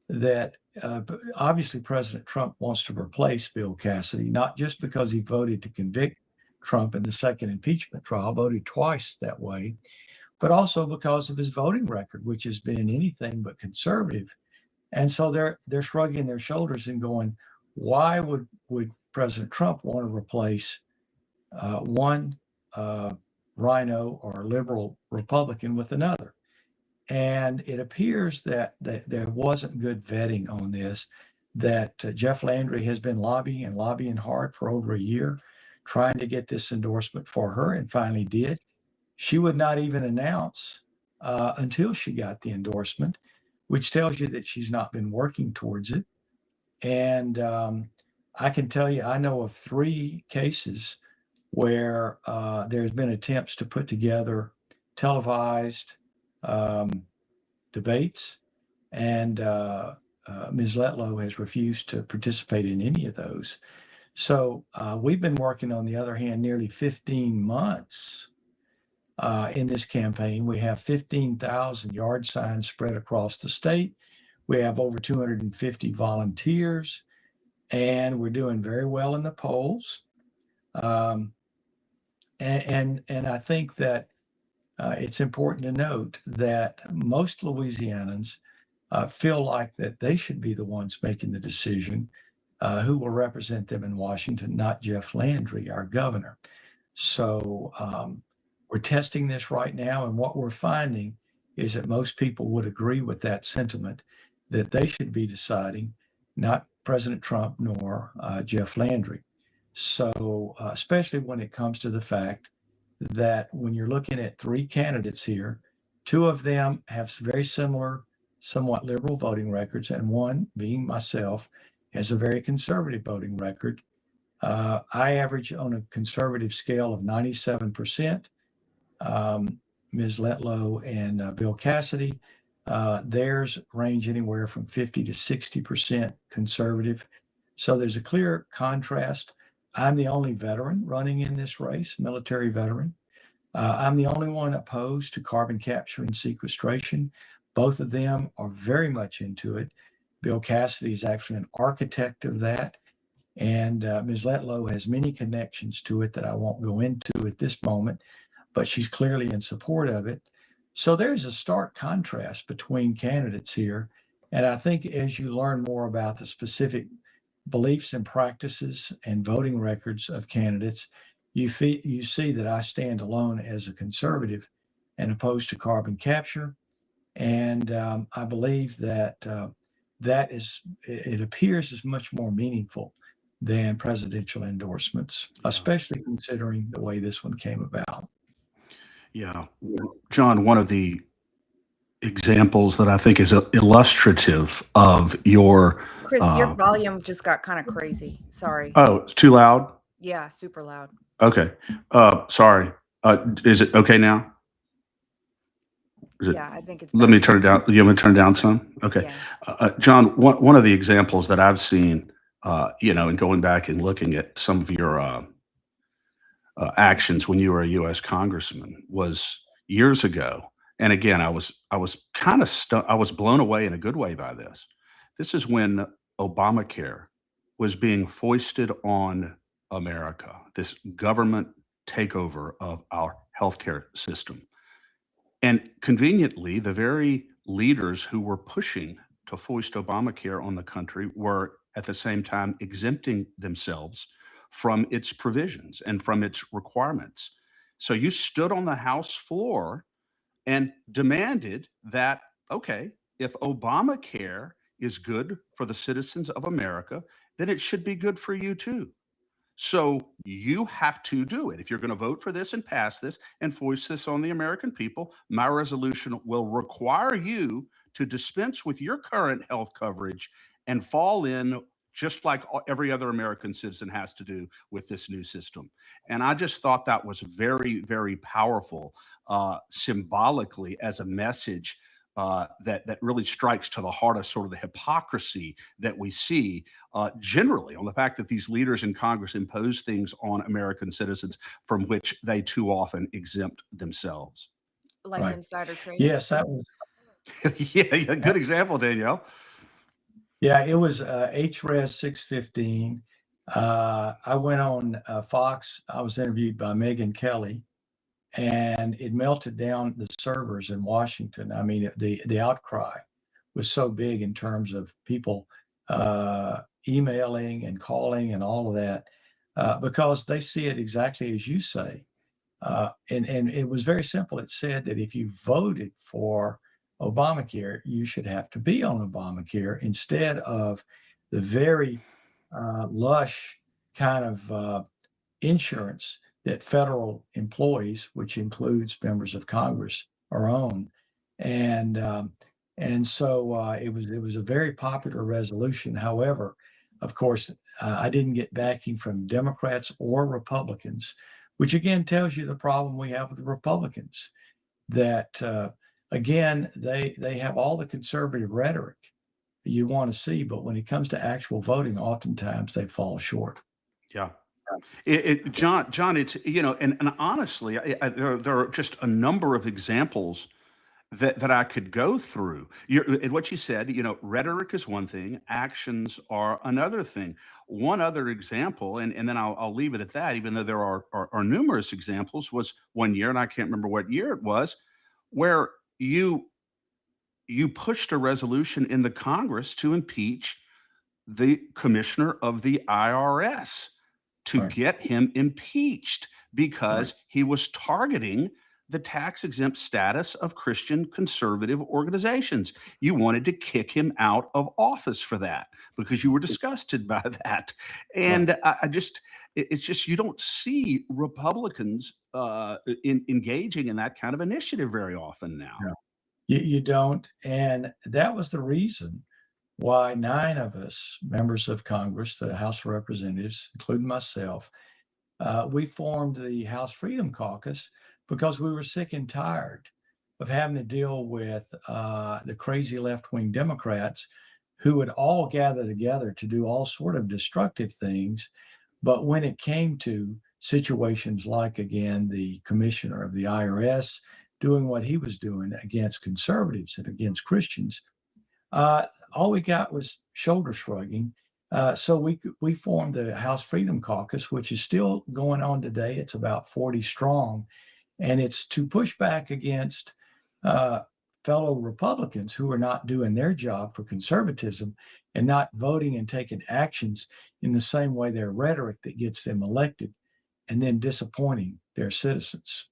that obviously President Trump wants to replace Bill Cassidy, not just because he voted to convict Trump in the second impeachment trial, voted twice that way, but also because of his voting record, which has been anything but conservative. And so they're shrugging their shoulders and going, why would President Trump want to replace one rhino or liberal Republican with another? And it appears that there wasn't good vetting on this, that Jeff Landry has been lobbying hard for over a year, trying to get this endorsement for her, and finally did. She would not even announce until she got the endorsement, which tells you that she's not been working towards it. And I can tell you, I know of 3 cases where there's been attempts to put together televised debates, and Ms. Letlow has refused to participate in any of those. So we've been working, on the other hand, nearly 15 months in this campaign. We have 15,000 yard signs spread across the state. We have over 250 volunteers, and we're doing very well in the polls. And I think that it's important to note that most Louisianans feel like that they should be the ones making the decision who will represent them in Washington, not Jeff Landry, our governor. So we're testing this right now, and what we're finding is that most people would agree with that sentiment, that they should be deciding, not President Trump nor Jeff Landry. So especially when it comes to the fact that when you're looking at three candidates here, two of them have very similar, somewhat liberal voting records, and one, being myself, has a very conservative voting record. I average on a conservative scale of 97%. Ms. Letlow and Bill Cassidy, theirs range anywhere from 50 to 60% conservative. So there's a clear contrast. I'm the only veteran running in this race, military veteran. I'm the only one opposed to carbon capture and sequestration. Both of them are very much into it. Bill Cassidy is actually an architect of that. And Ms. Letlow has many connections to it that I won't go into at this moment, but she's clearly in support of it. So there's a stark contrast between candidates here. And I think as you learn more about the specific beliefs and practices and voting records of candidates, you see that I stand alone as a conservative and opposed to carbon capture. And I believe that it appears as much more meaningful than presidential endorsements, especially considering the way this one came about. Yeah. John, one of the examples that I think is illustrative of your... Chris, your volume just got kind of crazy. Sorry. Oh, it's too loud? Yeah, super loud. Okay. Sorry. Is it okay now? Yeah, I think it's better. Let me turn it down. You want me to turn it down some? Okay. Yeah. John, one of the examples that I've seen, and going back and looking at some of your actions when you were a U.S. congressman was years ago. And again, I was kind of I was blown away in a good way by this. This is when Obamacare was being foisted on America, this government takeover of our healthcare system. And conveniently, the very leaders who were pushing to foist Obamacare on the country were at the same time exempting themselves from its provisions and from its requirements. So you stood on the House floor and demanded that, okay, if Obamacare is good for the citizens of America, then it should be good for you too. So you have to do it. If you're going to vote for this and pass this and foist this on the American people, my resolution will require you to dispense with your current health coverage and fall in just like every other American citizen has to do with this new system. And I just thought that was very, very powerful symbolically as a message that really strikes to the heart of sort of the hypocrisy that we see generally on the fact that these leaders in Congress impose things on American citizens from which they too often exempt themselves. Like right. Insider trading? Yes, that was. yeah, good example, Danielle. Yeah, it was HRES 615. I went on Fox. I was interviewed by Megyn Kelly, and it melted down the servers in Washington. I mean, the outcry was so big in terms of people emailing and calling and all of that, because they see it exactly as you say. And it was very simple. It said that if you voted for Obamacare, you should have to be on Obamacare instead of the very lush kind of insurance that federal employees, which includes members of Congress, are on. And so it was a very popular resolution. However, of course, I didn't get backing from Democrats or Republicans, which again tells you the problem we have with the Republicans, that again, they have all the conservative rhetoric you want to see, but when it comes to actual voting, oftentimes they fall short. Yeah. John, it's, and honestly, there are just a number of examples that I could go through. And what you said, rhetoric is one thing, actions are another thing. One other example, and then I'll leave it at that, even though there are numerous examples, was one year, and I can't remember what year it was, where you pushed a resolution in the Congress to impeach the commissioner of the IRS, to Right. get him impeached Right. because he was targeting the tax exempt status of Christian conservative organizations. You wanted to kick him out of office for that because you were disgusted by that. Right. And it's just, you don't see Republicans engaging in that kind of initiative very often now. No, you don't. And that was the reason why 9 of us, members of Congress, the House of Representatives, including myself, we formed the House Freedom Caucus because we were sick and tired of having to deal with the crazy left-wing Democrats who would all gather together to do all sort of destructive things. But when it came to situations like, again, the commissioner of the IRS doing what he was doing against conservatives and against Christians, all we got was shoulder shrugging. So we formed the House Freedom Caucus, which is still going on today. It's about 40 strong, and it's to push back against fellow Republicans who are not doing their job for conservatism and not voting and taking actions in the same way their rhetoric that gets them elected, and then disappointing their citizens.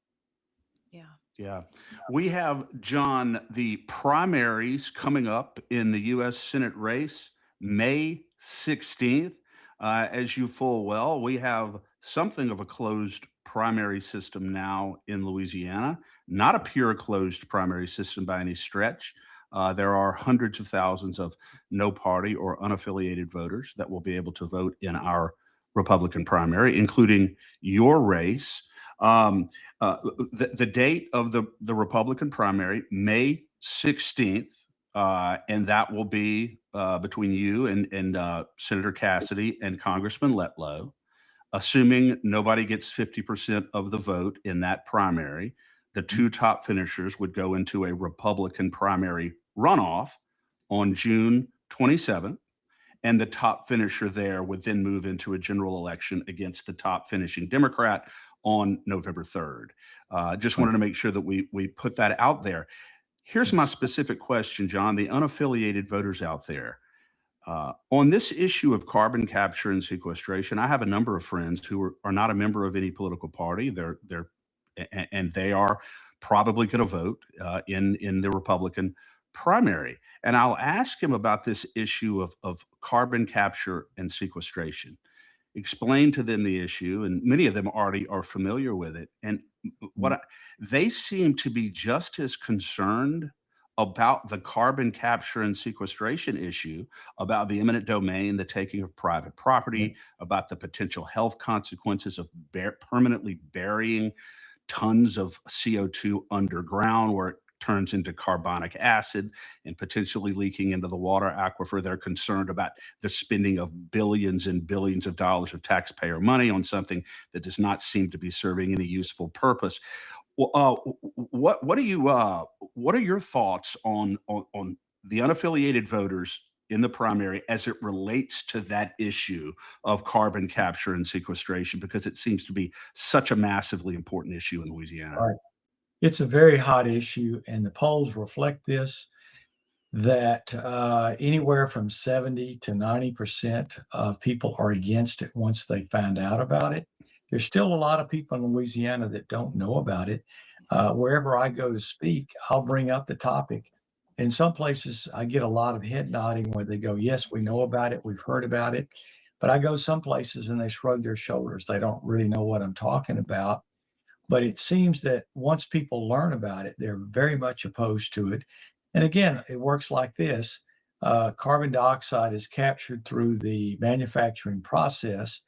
Yeah. Yeah. We have, John, the primaries coming up in the U.S. Senate race, May 16th. As you full well, we have something of a closed primary system now in Louisiana, not a pure closed primary system by any stretch. There are hundreds of thousands of no party or unaffiliated voters that will be able to vote in our Republican primary, including your race. Um, the date of the Republican primary, May 16th, and that will be between you and Senator Cassidy and Congressman Letlow. Assuming nobody gets 50% of the vote in that primary, the two top finishers would go into a Republican primary runoff on June 27th. And the top finisher there would then move into a general election against the top finishing Democrat on November 3rd. Just wanted to make sure that we put that out there. Here's my specific question, John. The unaffiliated voters out there, on this issue of carbon capture and sequestration, I have a number of friends who are not a member of any political party. And they are probably going to vote in the Republican primary. And I'll ask him about this issue of carbon capture and sequestration. Explain to them the issue, and many of them already are familiar with it. And they seem to be just as concerned about the carbon capture and sequestration issue, about the eminent domain, the taking of private property, about the potential health consequences of permanently burying tons of CO2 underground where it turns into carbonic acid and potentially leaking into the water aquifer. They're concerned about the spending of billions and billions of dollars of taxpayer money on something that does not seem to be serving any useful purpose. Well, what are your thoughts on the unaffiliated voters in the primary as it relates to that issue of carbon capture and sequestration? Because it seems to be such a massively important issue in Louisiana. Right. It's a very hot issue, and the polls reflect this, that anywhere from 70 to 90% of people are against it once they find out about it. There's still a lot of people in Louisiana that don't know about it. Wherever I go to speak, I'll bring up the topic. In some places, I get a lot of head nodding where they go, yes, we know about it, we've heard about it. But I go some places and they shrug their shoulders. They don't really know what I'm talking about. But it seems that once people learn about it, they're very much opposed to it. And again, it works like this. Carbon dioxide is captured through the manufacturing process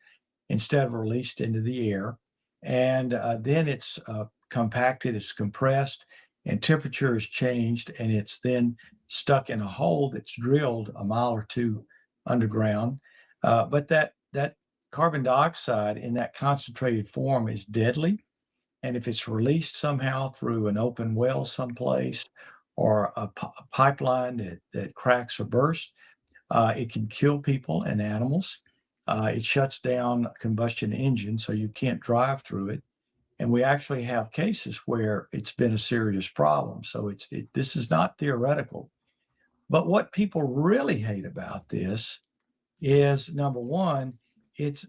instead of released into the air. And then it's compacted, it's compressed, and temperature is changed, and it's then stuck in a hole that's drilled a mile or two underground. But that carbon dioxide in that concentrated form is deadly. And if it's released somehow through an open well someplace, or a pipeline that cracks or bursts, it can kill people and animals. It shuts down combustion engines, so you can't drive through it. And we actually have cases where it's been a serious problem. So this is not theoretical. But what people really hate about this is, number one,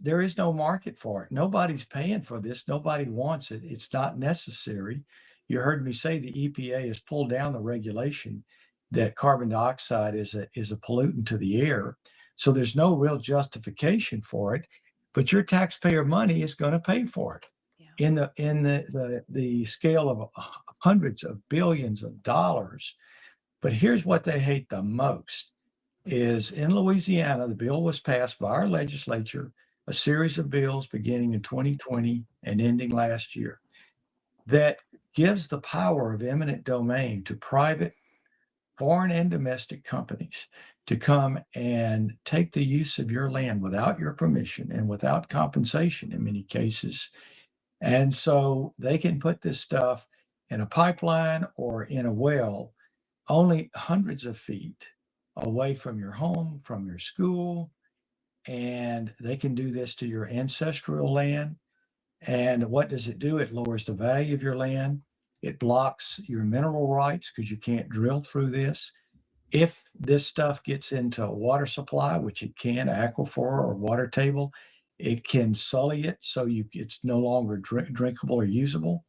there is no market for it. Nobody's paying for this. Nobody wants it. It's not necessary. You heard me say the EPA has pulled down the regulation that carbon dioxide is a pollutant to the air. So there's no real justification for it, but your taxpayer money is going to pay for it. Yeah. In the scale of hundreds of billions of dollars. But here's what they hate the most is in Louisiana, the bill was passed by our legislature, a series of bills beginning in 2020 and ending last year, that gives the power of eminent domain to private, foreign and domestic companies to come and take the use of your land without your permission and without compensation in many cases. And so they can put this stuff in a pipeline or in a well only hundreds of feet away from your home, from your school, and they can do this to your ancestral land. And what does it do? It lowers the value of your land. It blocks your mineral rights because you can't drill through this. If this stuff gets into a water supply, which it can, aquifer or water table, it can sully it so it's no longer drinkable or usable.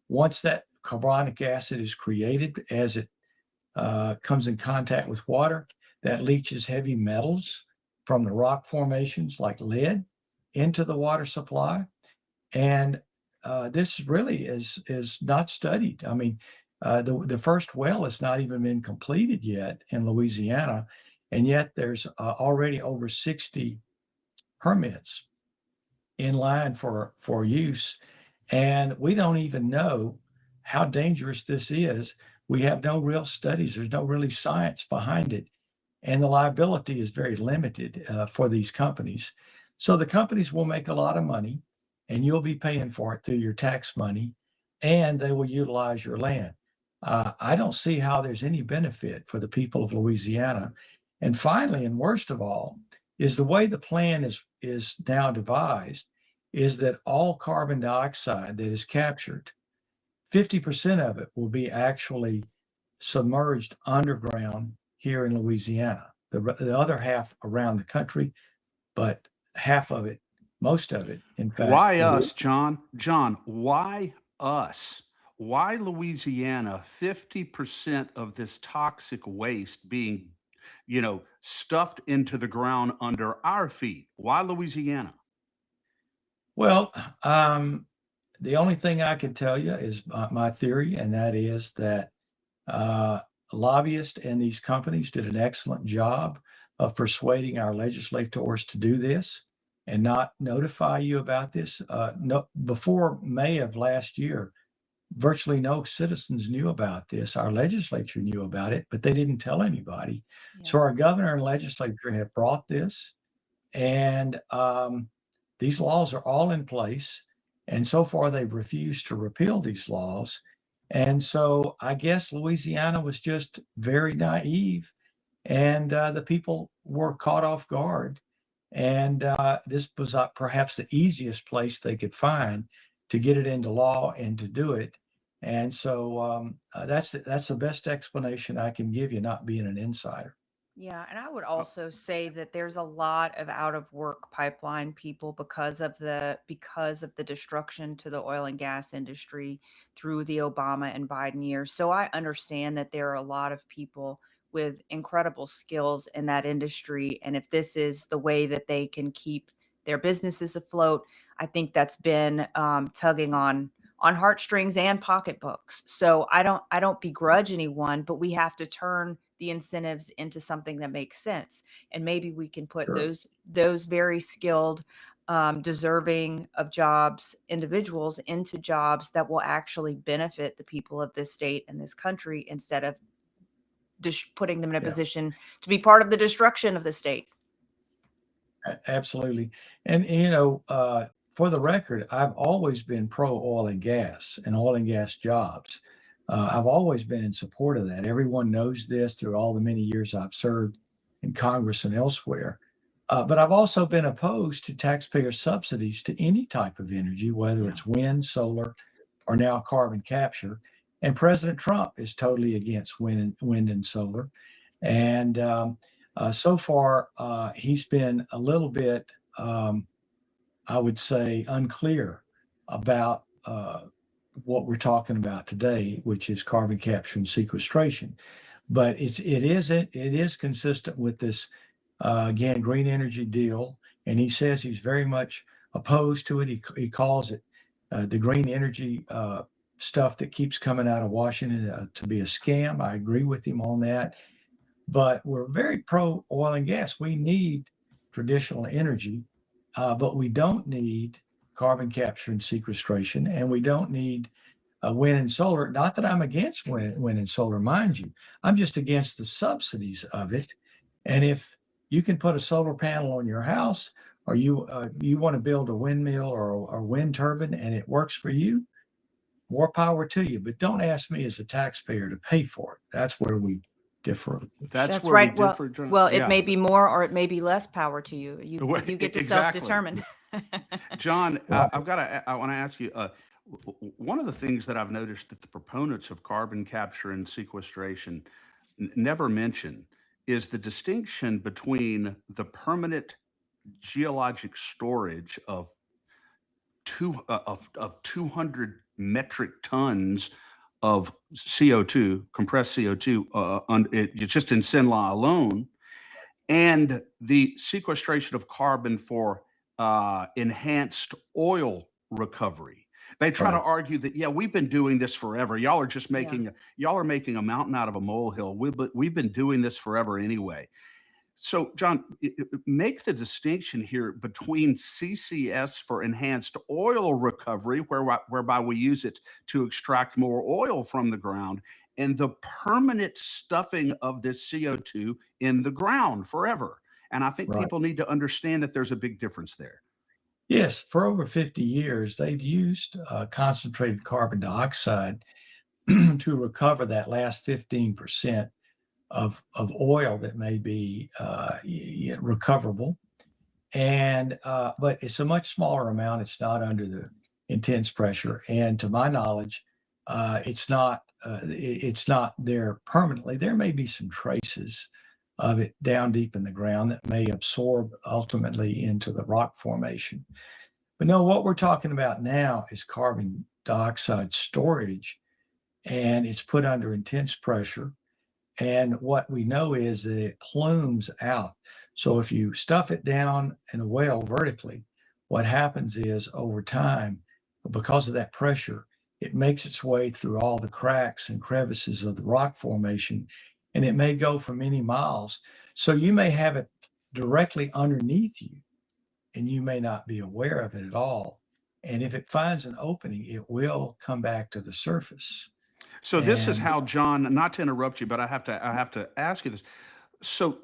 Once that carbonic acid is created, as it comes in contact with water, that leaches heavy metals from the rock formations like lead into the water supply. And this really is not studied. I mean, the first well has not even been completed yet in Louisiana, and yet there's already over 60 permits in line for use. And we don't even know how dangerous this is. We have no real studies. There's no really science behind it. And the liability is very limited for these companies. So the companies will make a lot of money and you'll be paying for it through your tax money, and they will utilize your land. I don't see how there's any benefit for the people of Louisiana. And finally, and worst of all, is the way the plan is now devised is that all carbon dioxide that is captured, 50% of it will be actually submerged underground here in Louisiana. The other half around the country, but half of it, most of it, in fact. Why us, John? John, why us? Why Louisiana? 50% of this toxic waste being, stuffed into the ground under our feet. Why Louisiana? Well, the only thing I can tell you is my theory, and that is that lobbyists and these companies did an excellent job of persuading our legislators to do this and not notify you about this. Before May of last year, virtually no citizens knew about this. Our legislature knew about it, but they didn't tell anybody. Yeah. So our governor and legislature have brought this, and these laws are all in place. And so far, they've refused to repeal these laws. And so I guess Louisiana was just very naive, and the people were caught off guard. And this was perhaps the easiest place they could find to get it into law and to do it. And so that's the best explanation I can give you, not being an insider. Yeah, and I would also say that there's a lot of out of work pipeline people because of the destruction to the oil and gas industry through the Obama and Biden years. So I understand that there are a lot of people with incredible skills in that industry, and if this is the way that they can keep their businesses afloat, I think that's been tugging on heartstrings and pocketbooks. So I don't begrudge anyone, but we have to turn the incentives into something that makes sense. And maybe we can put Sure. those very skilled, deserving of jobs individuals into jobs that will actually benefit the people of this state and this country, instead of putting them in a position to be part of the destruction of the state. Absolutely. And, for the record, I've always been pro oil and gas and oil and gas jobs. I've always been in support of that. Everyone knows this through all the many years I've served in Congress and elsewhere. But I've also been opposed to taxpayer subsidies to any type of energy, whether it's wind, solar, or now carbon capture. And President Trump is totally against wind and solar. And so far, he's been a little bit, I would say, unclear about what we're talking about today, which is carbon capture and sequestration. But it is consistent with this, again, green energy deal. And he says he's very much opposed to it. He calls it the green energy stuff that keeps coming out of Washington to be a scam. I agree with him on that. But we're very pro oil and gas. We need traditional energy, but we don't need carbon capture and sequestration, and we don't need wind and solar. Not that I'm against wind and solar, mind you. I'm just against the subsidies of it. And if you can put a solar panel on your house, or you want to build a windmill or a wind turbine, and it works for you, more power to you. But don't ask me as a taxpayer to pay for it. That's where we differ. That's where right. we differ, John. Well, it may be more or it may be less power to you. You get to Exactly. self-determine. John, Right. I want to ask you, one of the things that I've noticed that the proponents of carbon capture and sequestration never mention is the distinction between the permanent geologic storage of 200 metric tons of CO2, compressed CO2, just in Sinla alone, and the sequestration of carbon for enhanced oil recovery. They try to argue that, we've been doing this forever. Y'all are just making a mountain out of a molehill. We've been doing this forever anyway. So, John, make the distinction here between CCS for enhanced oil recovery, whereby we use it to extract more oil from the ground, and the permanent stuffing of this CO2 in the ground forever. And I think people need to understand that there's a big difference there. Yes, for over 50 years, they've used concentrated carbon dioxide to recover that last 15% of oil that may be recoverable. And but it's a much smaller amount. It's not under the intense pressure. And to my knowledge, it's not there permanently. There may be some traces of it down deep in the ground that may absorb ultimately into the rock formation. But no, what we're talking about now is carbon dioxide storage, and it's put under intense pressure. And what we know is that it plumes out. So if you stuff it down in a well vertically, what happens is over time, because of that pressure, it makes its way through all the cracks and crevices of the rock formation, and it may go for many miles. So you may have it directly underneath you, and you may not be aware of it at all. And if it finds an opening, it will come back to the surface. So this is how, John, not to interrupt you, but I have to ask you this. So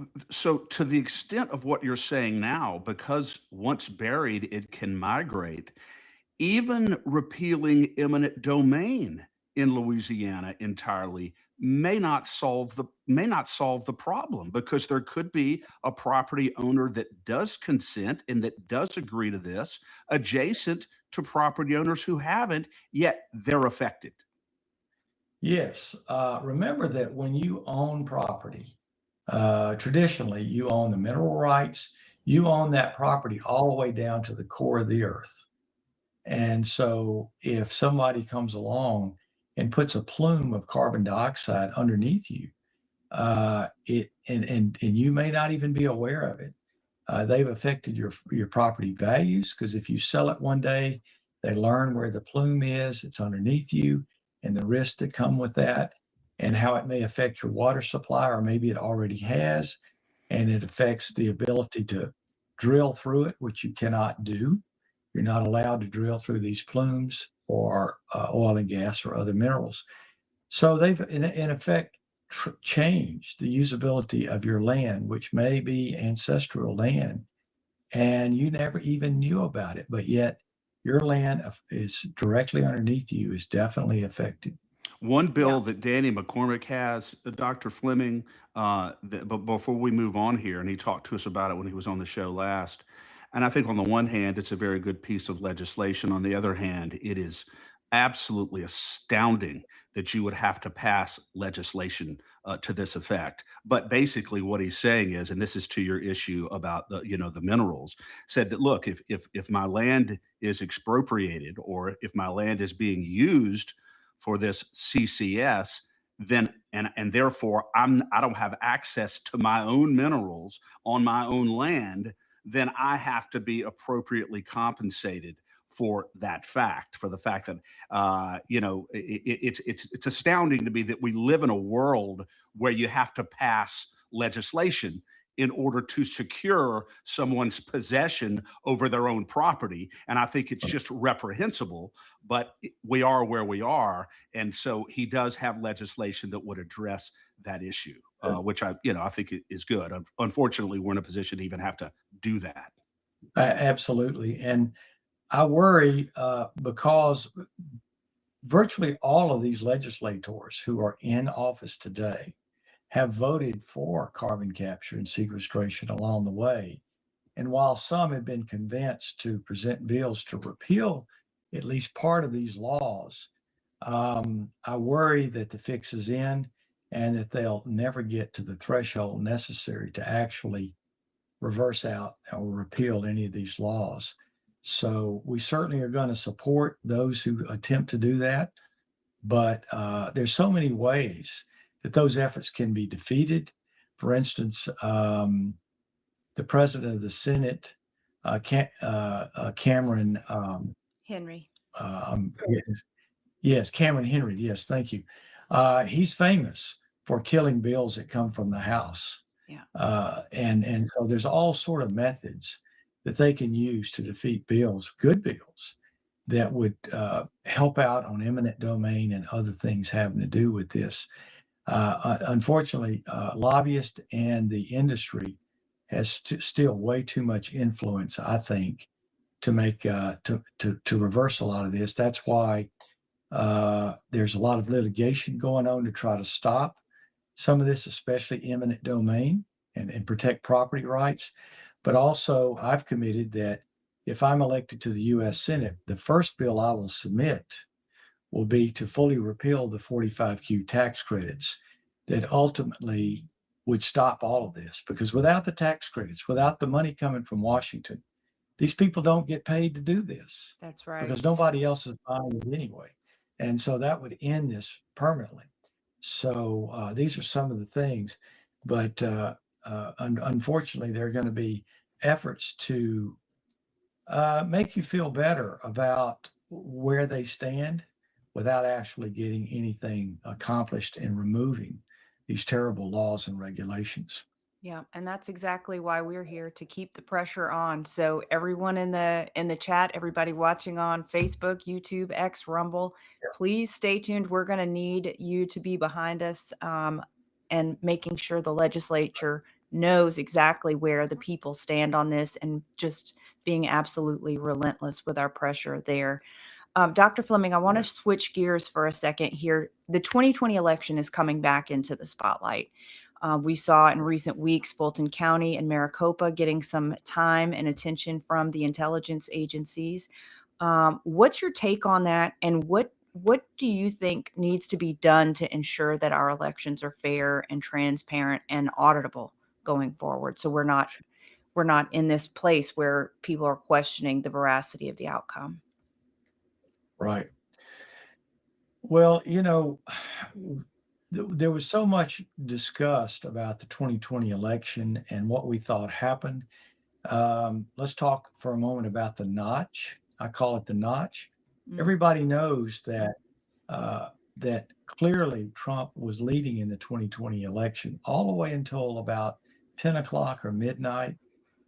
to the extent of what you're saying now, because once buried, it can migrate, even repealing eminent domain in Louisiana entirely may not solve the problem, because there could be a property owner that does consent and that does agree to this, adjacent to property owners who haven't, yet they're affected. Yes. Remember that when you own property, traditionally you own the mineral rights, you own that property all the way down to the core of the earth. And so if somebody comes along and puts a plume of carbon dioxide underneath you, and you may not even be aware of it, they've affected your property values, because if you sell it one day, they learn where the plume is, it's underneath you, and the risks that come with that, and how it may affect your water supply, or maybe it already has, and it affects the ability to drill through it, which you cannot do. You're not allowed to drill through these plumes or oil and gas or other minerals. So they've, in effect, changed the usability of your land, which may be ancestral land, and you never even knew about it, but yet your land is directly underneath you is definitely affected. One Yeah. bill that Danny McCormick has, Dr. Fleming, but before we move on here, and he talked to us about it when he was on the show last. And I think on the one hand, it's a very good piece of legislation. On the other hand, it is absolutely astounding that you would have to pass legislation to this effect. But basically, what he's saying is, and this is to your issue about the minerals, said that look, if my land is expropriated or if my land is being used for this CCS, then and therefore I don't have access to my own minerals on my own land, then I have to be appropriately compensated for that fact, for the fact that it's astounding to me that we live in a world where you have to pass legislation in order to secure someone's possession over their own property. And I think it's just reprehensible, but we are where we are. And so he does have legislation that would address that issue, which I think is good. Unfortunately, we're in a position to even have to do that. Absolutely. And I worry because virtually all of these legislators who are in office today have voted for carbon capture and sequestration along the way. And while some have been convinced to present bills to repeal at least part of these laws, I worry that the fix is in and that they'll never get to the threshold necessary to actually reverse out or repeal any of these laws. So we certainly are going to support those who attempt to do that. But there's so many ways that those efforts can be defeated. For instance, the president of the Senate, Cameron Henry. Yes, Cameron Henry. Yes, thank you. He's famous for killing bills that come from the House. Yeah. And so there's all sort of methods that they can use to defeat bills, good bills, that would help out on eminent domain and other things having to do with this. Unfortunately, lobbyists and the industry has still way too much influence, I think, to make to reverse a lot of this. That's why there's a lot of litigation going on to try to stop some of this, especially eminent domain and protect property rights. But also, I've committed that if I'm elected to the U.S. Senate, the first bill I will submit will be to fully repeal the 45Q tax credits that ultimately would stop all of this. Because without the tax credits, without the money coming from Washington, these people don't get paid to do this. That's right. Because nobody else is buying it anyway. And so that would end this permanently. So these are some of the things. But unfortunately, there are going to be efforts to make you feel better about where they stand without actually getting anything accomplished in removing these terrible laws and regulations. Yeah, and that's exactly why we're here, to keep the pressure on. So everyone in the chat, everybody watching on Facebook, YouTube, X, Rumble, please stay tuned. We're going to need you to be behind us and making sure the legislature knows exactly where the people stand on this, and just being absolutely relentless with our pressure there. Dr. Fleming, I want to switch gears for a second here. The 2020 election is coming back into the spotlight. We saw in recent weeks Fulton County and Maricopa getting some time and attention from the intelligence agencies. What's your take on that? And what do you think needs to be done to ensure that our elections are fair and transparent and auditable going forward, so we're not in this place where people are questioning the veracity of the outcome? Right. Well, there was so much discussed about the 2020 election and what we thought happened. Let's talk for a moment about the notch. I call it the notch. Everybody knows that that clearly Trump was leading in the 2020 election all the way until about 10 o'clock or midnight,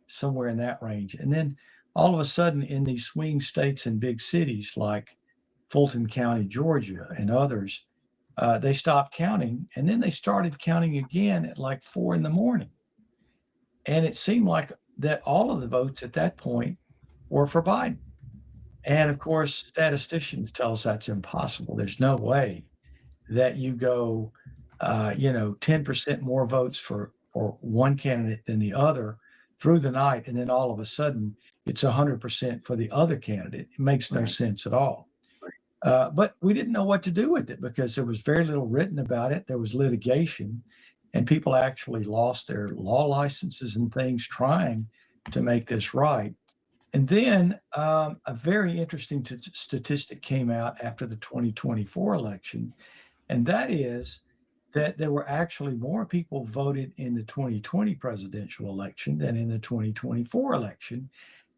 somewhere in that range. And then all of a sudden, in these swing states and big cities like Fulton County, Georgia, and others, they stopped counting, and then they started counting again at like 4 a.m. And it seemed like that all of the votes at that point were for Biden. And of course, statisticians tell us that's impossible. There's no way that you go, 10% more votes for one candidate than the other through the night, and then all of a sudden it's 100% for the other candidate. It makes no sense at all. But we didn't know what to do with it because there was very little written about it. There was litigation, and people actually lost their law licenses and things trying to make this right. And then a very interesting statistic came out after the 2024 election, and that is that there were actually more people voted in the 2020 presidential election than in the 2024 election.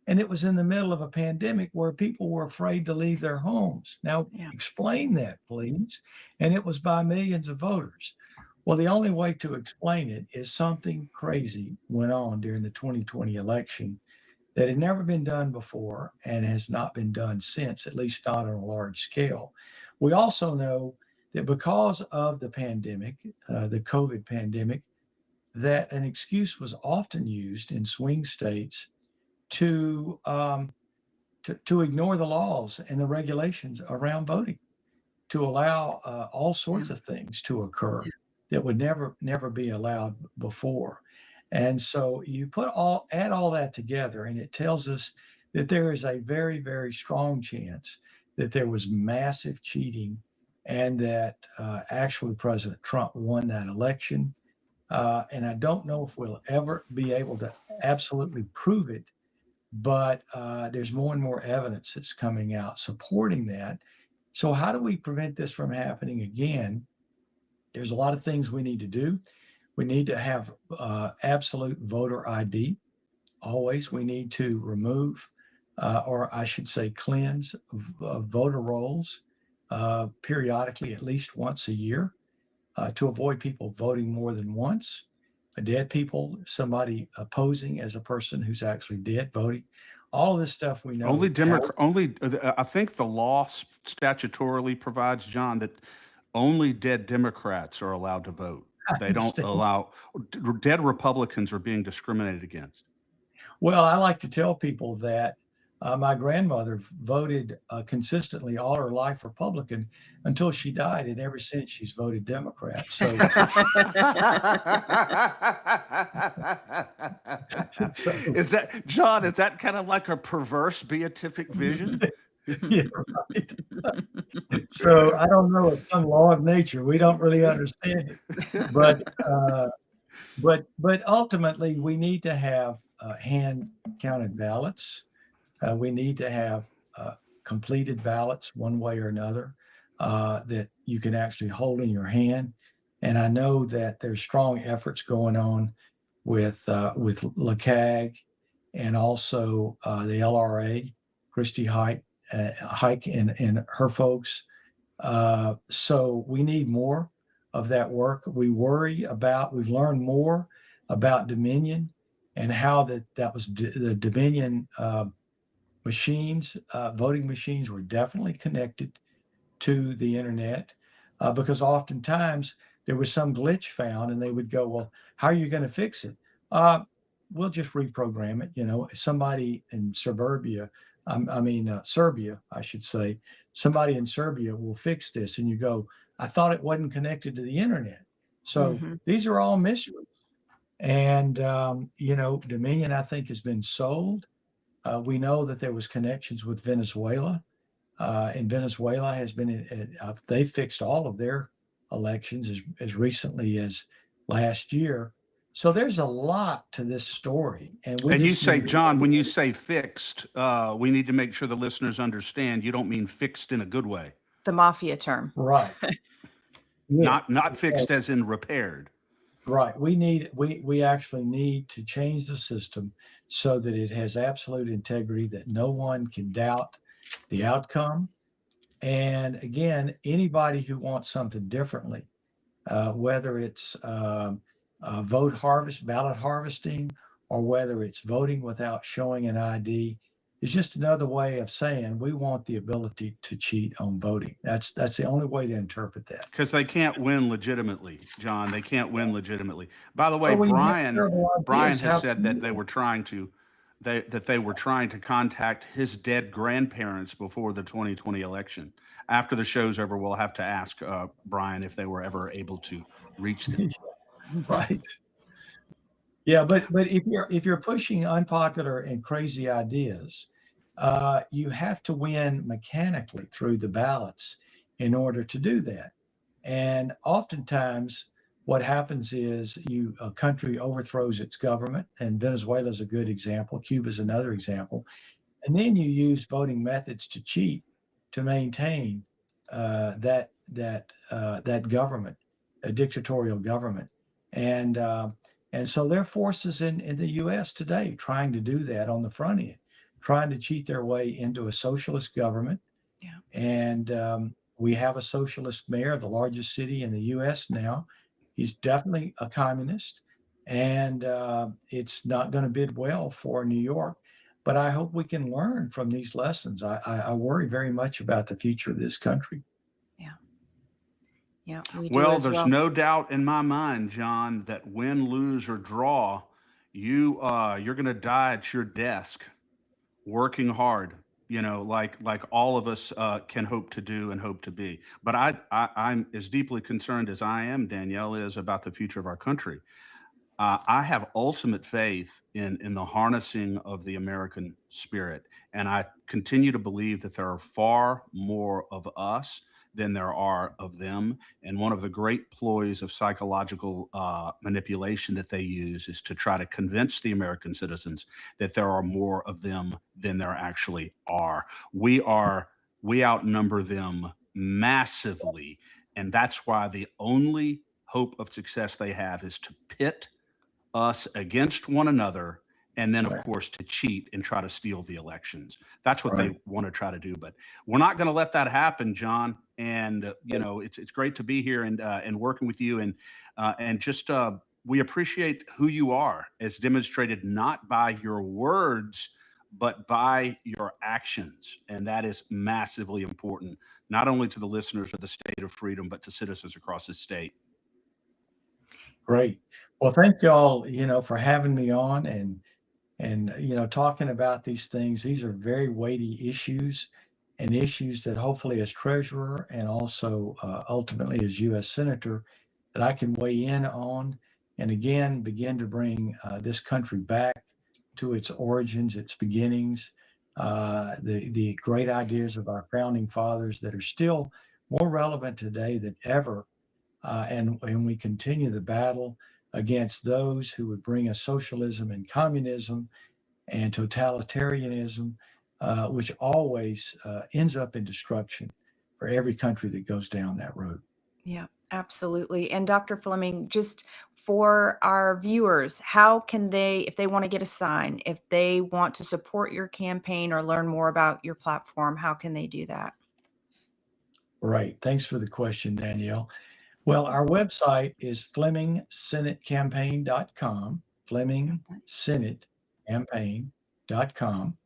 And it was in the middle of a pandemic where people were afraid to leave their homes. Now, explain that, please. And it was by millions of voters. Well, the only way to explain it is something crazy went on during the 2020 election that had never been done before and has not been done since, at least not on a large scale. We also know that because of the pandemic, the COVID pandemic, that an excuse was often used in swing states to ignore the laws and the regulations around voting, to allow all sorts of things to occur that would never be allowed before. And so you add all that together, and it tells us that there is a very, very strong chance that there was massive cheating, and that actually President Trump won that election. And I don't know if we'll ever be able to absolutely prove it, but there's more and more evidence that's coming out supporting that. So how do we prevent this from happening again? There's a lot of things we need to do. We need to have absolute voter ID. Always, we need to remove, or I should say cleanse, voter rolls periodically, at least once a year, to avoid people voting more than once. Dead people, somebody posing as a person who's actually dead voting. All of this stuff we know. I think the law statutorily provides, John, that only dead Democrats are allowed to vote. They don't allow dead Republicans are being discriminated against. Well, I like to tell people that my grandmother voted consistently all her life Republican until she died, and ever since she's voted Democrat. So, is that, John? Is that kind of like a perverse beatific vision? Yeah, right. So I don't know. It's some law of nature. We don't really understand it, but ultimately we need to have hand counted ballots. We need to have completed ballots one way or another that you can actually hold in your hand. And I know that there's strong efforts going on with LaCag and also the LRA, Christy Hike and her folks. So we need more of that work. we've learned more about Dominion and how that was the Dominion machines, voting machines were definitely connected to the internet because oftentimes there was some glitch found and they would go, well, how are you going to fix it? We'll just reprogram it. Somebody in Serbia, I should say, somebody in Serbia will fix this. And you go, I thought it wasn't connected to the internet. So these are all mysteries. And, Dominion, I think, has been sold. We know that there was connections with Venezuela, and Venezuela has been, they fixed all of their elections as recently as last year. So there's a lot to this story. And you say, John, when you say fixed, we need to make sure the listeners understand you don't mean fixed in a good way. The mafia term. Right. Not fixed as in repaired. Right. We actually need to change the system so that it has absolute integrity, that no one can doubt the outcome. And again, anybody who wants something differently, whether it's ballot harvesting, or whether it's voting without showing an ID, is just another way of saying we want the ability to cheat on voting. That's the only way to interpret that. Because they can't win legitimately, John. They can't win legitimately. By the way, Brian has said that they were trying to that they were trying to contact his dead grandparents before the 2020 election. After the show's over, we'll have to ask Brian if they were ever able to reach them. Right. Yeah, but if you're pushing unpopular and crazy ideas, you have to win mechanically through the ballots in order to do that. And oftentimes, what happens is a country overthrows its government, and Venezuela is a good example. Cuba is another example, and then you use voting methods to cheat to maintain that government, a dictatorial government, and uh, and so there are forces in the U.S. today trying to do that on the front end, trying to cheat their way into a socialist government. Yeah. And we have a socialist mayor of the largest city in the U.S. now. He's definitely a communist, and it's not going to bid well for New York. But I hope we can learn from these lessons. I worry very much about the future of this country. Yeah. Yeah, we do Well, as there's well. no doubt in my mind, John, that win, lose, or draw, you're going to die at your desk working hard. Like all of us can hope to do and hope to be. But I'm as deeply concerned as I am, Danielle is, about the future of our country. I have ultimate faith in the harnessing of the American spirit, and I continue to believe that there are far more of us than there are of them. And one of the great ploys of psychological manipulation that they use is to try to convince the American citizens that there are more of them than there actually are. We outnumber them massively, and that's why the only hope of success they have is to pit us against one another, and then of Right. course to cheat and try to steal the elections. That's what Right. they want to try to do, but we're not going to let that happen, John. And it's great to be here and working with you, and just we appreciate who you are, as demonstrated not by your words but by your actions, and that is massively important, not only to the listeners of the State of Freedom but to citizens across the state. Great. Well, thank y'all, for having me on and talking about these things. These are very weighty issues, and issues that hopefully as treasurer and also ultimately as U.S. senator that I can weigh in on, and again begin to bring this country back to its origins, its beginnings, the great ideas of our founding fathers that are still more relevant today than ever. And we continue the battle against those who would bring us socialism and communism and totalitarianism, which always ends up in destruction for every country that goes down that road. Yeah, absolutely. And Dr. Fleming, just for our viewers, how can they, if they want to get a sign, if they want to support your campaign or learn more about your platform, how can they do that? Right. Thanks for the question, Danielle. Well, our website is FlemingSenateCampaign.com, FlemingSenateCampaign.com.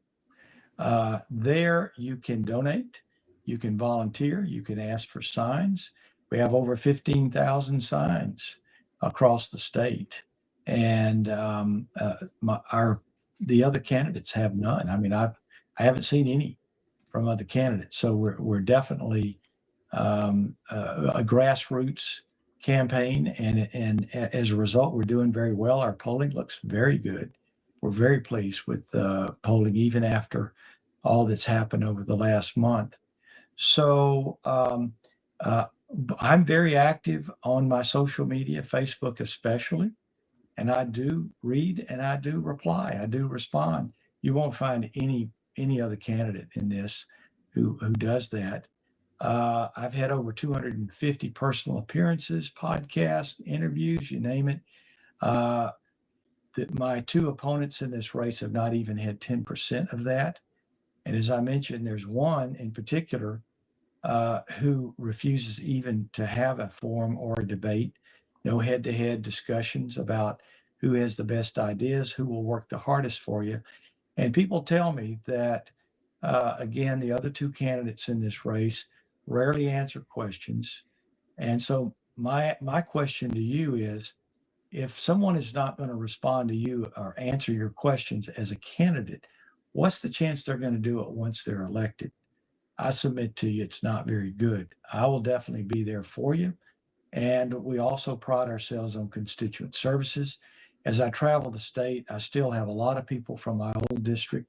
There you can donate, you can volunteer, you can ask for signs. We have over 15,000 signs across the state, and the other candidates have none. I mean, I haven't seen any from other candidates, so we're definitely a grassroots campaign, and as a result, we're doing very well. Our polling looks very good. We're very pleased with polling, even after all that's happened over the last month. So I'm very active on my social media, Facebook especially, and I do read and I do reply. I do respond. You won't find any other candidate in this who does that. I've had over 250 personal appearances, podcasts, interviews, you name it. That my two opponents in this race have not even had 10% of that. And as I mentioned, there's one in particular who refuses even to have a forum or a debate, no head-to-head discussions about who has the best ideas, who will work the hardest for you. And people tell me that, again, the other two candidates in this race rarely answer questions. And so my question to you is, if someone is not going to respond to you or answer your questions as a candidate, what's the chance they're going to do it once they're elected? I submit to you, it's not very good. I will definitely be there for you. And we also pride ourselves on constituent services. As I travel the state, I still have a lot of people from my old district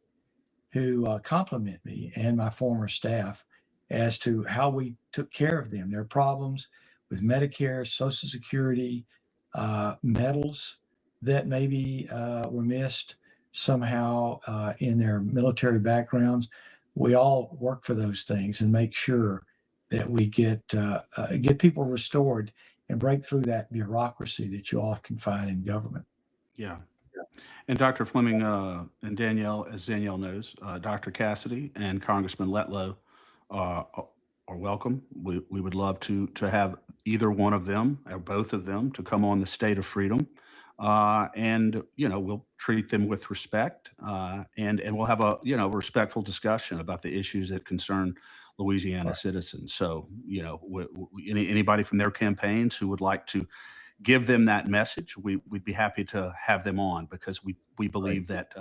who compliment me and my former staff as to how we took care of them, their problems with Medicare, Social Security, medals that maybe were missed somehow in their military backgrounds. We all work for those things and make sure that we get people restored and break through that bureaucracy that you often find in government. Yeah. And Dr. Fleming and Danielle, as Danielle knows, Dr. Cassidy and Congressman Letlow uh, are welcome. We would love to have either one of them or both of them to come on the State of Freedom. And we'll treat them with respect, and we'll have a respectful discussion about the issues that concern Louisiana Right. citizens. So anybody from their campaigns who would like to give them that message, we'd be happy to have them on, because we believe that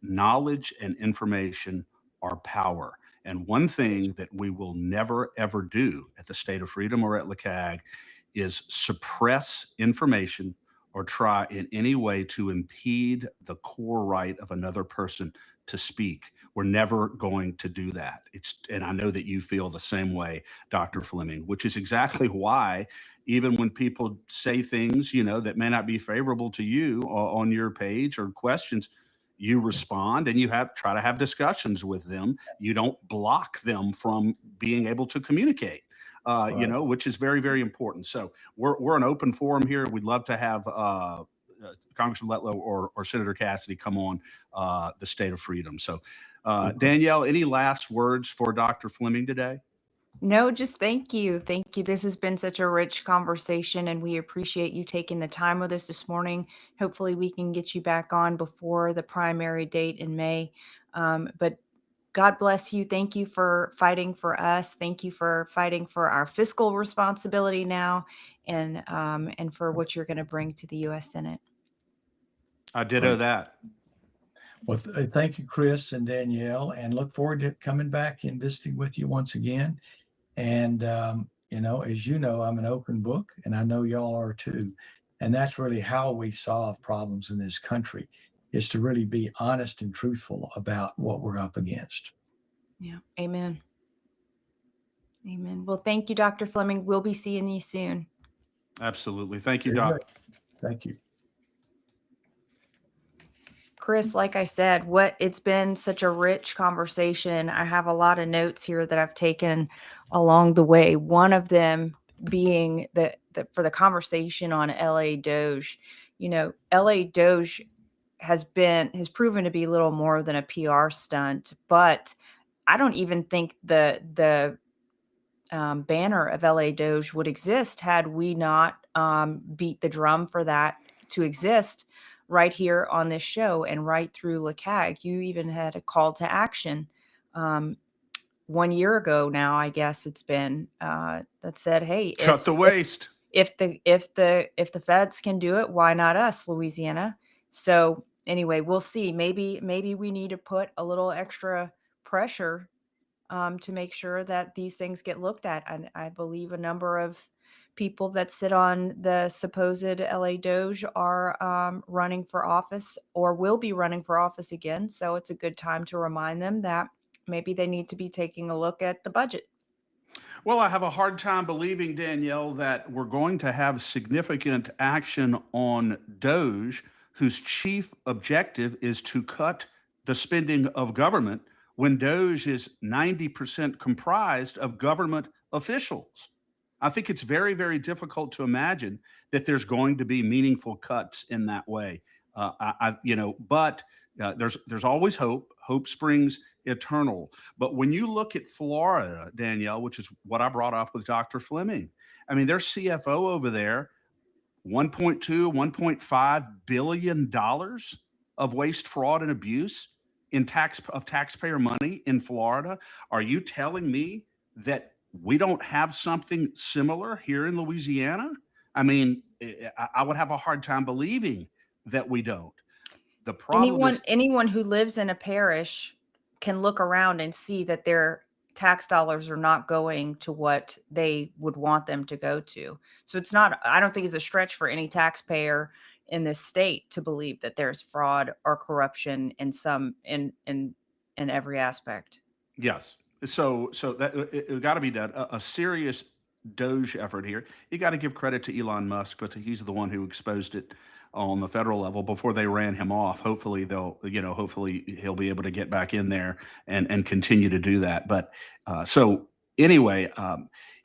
knowledge and information are power. And one thing that we will never, ever do at the State of Freedom or at LeCag is suppress information or try in any way to impede the core right of another person to speak. We're never going to do that. And I know that you feel the same way, Dr. Fleming, which is exactly why, even when people say things, that may not be favorable to you on your page or questions, you respond and you try to have discussions with them. You don't block them from being able to communicate. Which is very, very important. So we're an open forum here. We'd love to have Congressman Letlow or Senator Cassidy come on the State of Freedom. So, Danielle, any last words for Dr. Fleming today? No, just thank you. Thank you. This has been such a rich conversation, and we appreciate you taking the time with us this morning. Hopefully we can get you back on before the primary date in May. But God bless you. Thank you for fighting for us. Thank you for fighting for our fiscal responsibility now, and for what you're going to bring to the U.S. Senate. I ditto that. Well, thank you, Chris and Danielle, and look forward to coming back and visiting with you once again. And, as you know, I'm an open book, and I know y'all are too. And that's really how we solve problems in this country, is to really be honest and truthful about what we're up against. Yeah. Amen. Amen. Well, thank you, Dr. Fleming. We'll be seeing you soon. Absolutely. Thank you, Very Doc. good. Thank you. Chris, like I said, it's been such a rich conversation. I have a lot of notes here that I've taken along the way. One of them being for the conversation on LA Doge. LA Doge has proven to be little more than a PR stunt, but I don't even think the banner of LA Doge would exist had we not beat the drum for that to exist right here on this show and right through LeCag. You even had a call to action 1 year ago now, I guess it's been, that said, hey, Cut the waste. If the feds can do it, why not us, Louisiana? So anyway, we'll see. Maybe we need to put a little extra pressure to make sure that these things get looked at. And I believe a number of people that sit on the supposed LA Doge are running for office or will be running for office again. So it's a good time to remind them that maybe they need to be taking a look at the budget. Well, I have a hard time believing, Danielle, that we're going to have significant action on Doge, whose chief objective is to cut the spending of government, when Doge is 90% comprised of government officials. I think it's very, very difficult to imagine that there's going to be meaningful cuts in that way. But there's always hope. Hope springs eternal. But when you look at Florida, Danielle, which is what I brought up with Dr. Fleming, I mean, their CFO over there, $1.2, $1.5 billion of waste, fraud, and abuse in taxpayer money in Florida. Are you telling me that we don't have something similar here in Louisiana? I mean, I would have a hard time believing that we don't. The problem is Anyone who lives in a parish can look around and see that their tax dollars are not going to what they would want them to go to. So it's not, I don't think it's a stretch for any taxpayer in this state to believe that there's fraud or corruption in every aspect. yes. So that it got to be done. A serious Doge effort here. You got to give credit to Elon Musk, but he's the one who exposed it on the federal level before they ran him off. Hopefully hopefully he'll be able to get back in there and continue to do that. But so anyway,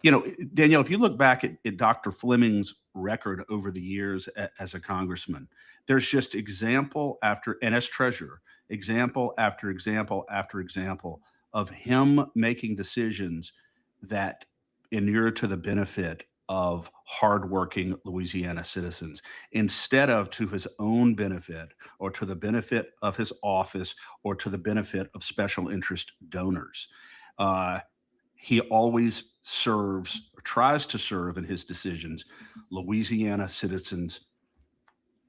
Danielle, if you look back at Dr. Fleming's record over the years as a congressman, there's just example after, and as treasurer, example after example after example of him making decisions that inure to the benefit of hardworking Louisiana citizens instead of to his own benefit or to the benefit of his office or to the benefit of special interest donors. He always serves or tries to serve in his decisions Louisiana citizens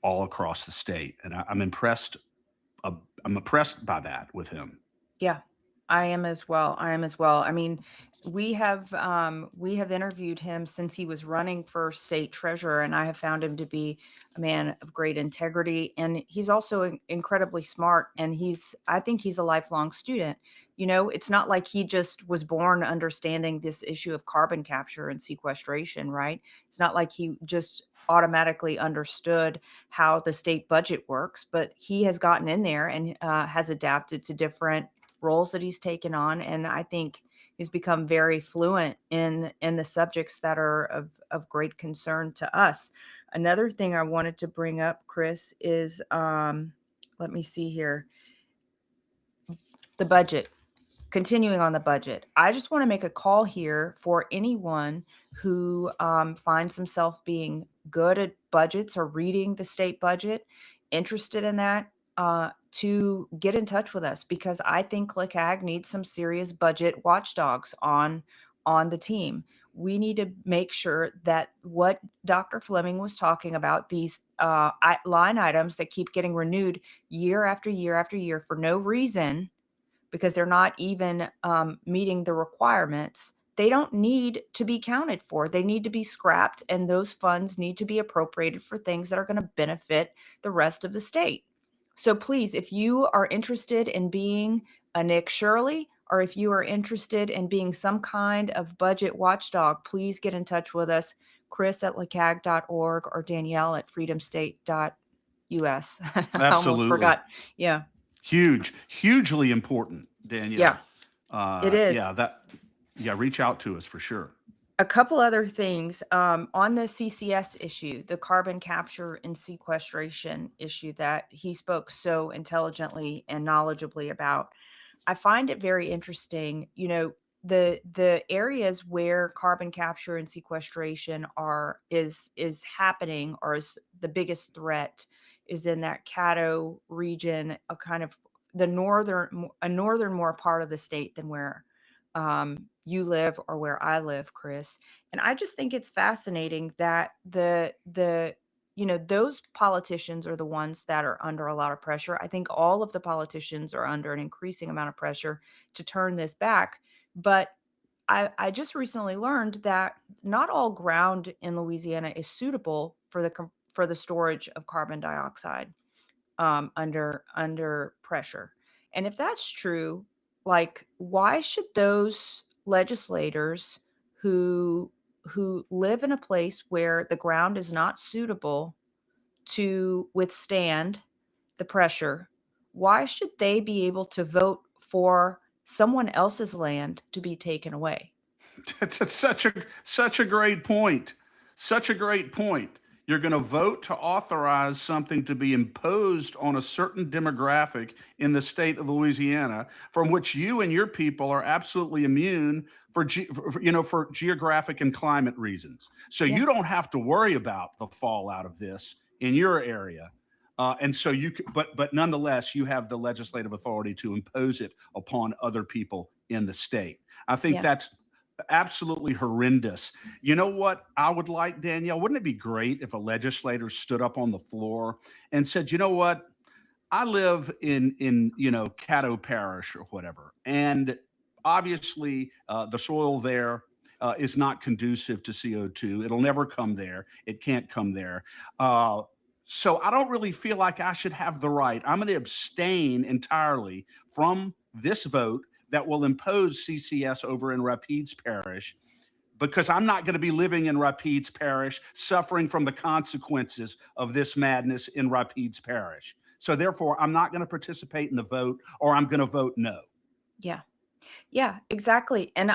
all across the state, and I'm impressed. I'm impressed by that with him. Yeah, I am as well. I mean, we have interviewed him since he was running for state treasurer, and I have found him to be a man of great integrity, and he's also incredibly smart, and I think he's a lifelong student. It's not like he just was born understanding this issue of carbon capture and sequestration, right? It's not like he just automatically understood how the state budget works, but he has gotten in there and has adapted to different roles that he's taken on. And I think he's become very fluent in the subjects that are of great concern to us. Another thing I wanted to bring up, Chris, is let me see here. The budget. Continuing on the budget, I just want to make a call here for anyone who finds himself being good at budgets or reading the state budget, interested in that, to get in touch with us, because I think LeCag needs some serious budget watchdogs on the team. We need to make sure that what Dr. Fleming was talking about, these line items that keep getting renewed year after year after year for no reason, because they're not even meeting the requirements, they don't need to be counted for. They need to be scrapped, and those funds need to be appropriated for things that are going to benefit the rest of the state. So please, if you are interested in being a Nick Shirley, or if you are interested in being some kind of budget watchdog, please get in touch with us, Chris@lecag.org or Danielle at freedomstate.us. I almost forgot. Yeah. Hugely important, Danielle. Yeah, it is. Reach out to us for sure. A couple other things on the CCS issue, the carbon capture and sequestration issue that he spoke so intelligently and knowledgeably about. I find it very interesting. The areas where carbon capture and sequestration is happening, or is the biggest threat, is in that Caddo region, a kind of a northern more part of the state than where you live or where I live, Chris. And I just think it's fascinating that those politicians are the ones that are under a lot of pressure. I think all of the politicians are under an increasing amount of pressure to turn this back. But I just recently learned that not all ground in Louisiana is suitable for the storage of carbon dioxide under pressure. And if that's true, like, why should those legislators who live in a place where the ground is not suitable to withstand the pressure, why should they be able to vote for someone else's land to be taken away? That's such a great point. Such a great point. You're going to vote to authorize something to be imposed on a certain demographic in the state of Louisiana, from which you and your people are absolutely immune for geographic and climate reasons. So you don't have to worry about the fallout of this in your area. And so but nonetheless, you have the legislative authority to impose it upon other people in the state. I think that's absolutely horrendous. You know what I would like, Danielle? Wouldn't it be great if a legislator stood up on the floor and said, you know what? I live in Caddo Parish or whatever, and obviously the soil there is not conducive to CO2. It'll never come there. It can't come there. Uh, so I don't really feel like I should have the right. I'm going to abstain entirely from this vote that will impose CCS over in Rapides Parish because I'm not going to be living in Rapides Parish, suffering from the consequences of this madness in Rapides Parish. So therefore, I'm not going to participate in the vote, or I'm going to vote no. Yeah. Yeah, exactly. And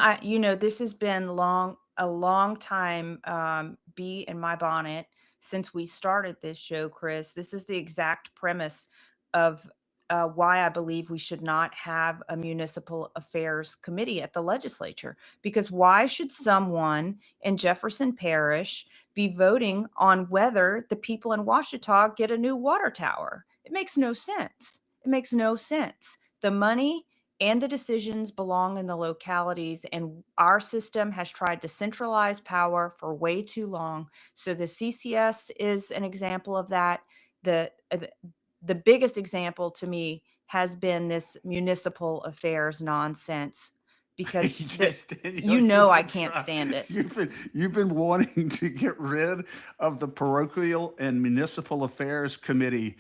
this has been a long time, bee in my bonnet since we started this show, Chris. This is the exact premise of why I believe we should not have a municipal affairs committee at the legislature. Because why should someone in Jefferson Parish be voting on whether the people in Ouachita get a new water tower? It makes no sense. It makes no sense. The money and the decisions belong in the localities, and our system has tried to centralize power for way too long. So the CCS is an example of that. The biggest example to me has been this municipal affairs nonsense, because I can't stand it. You've been wanting to get rid of the parochial and municipal affairs committee,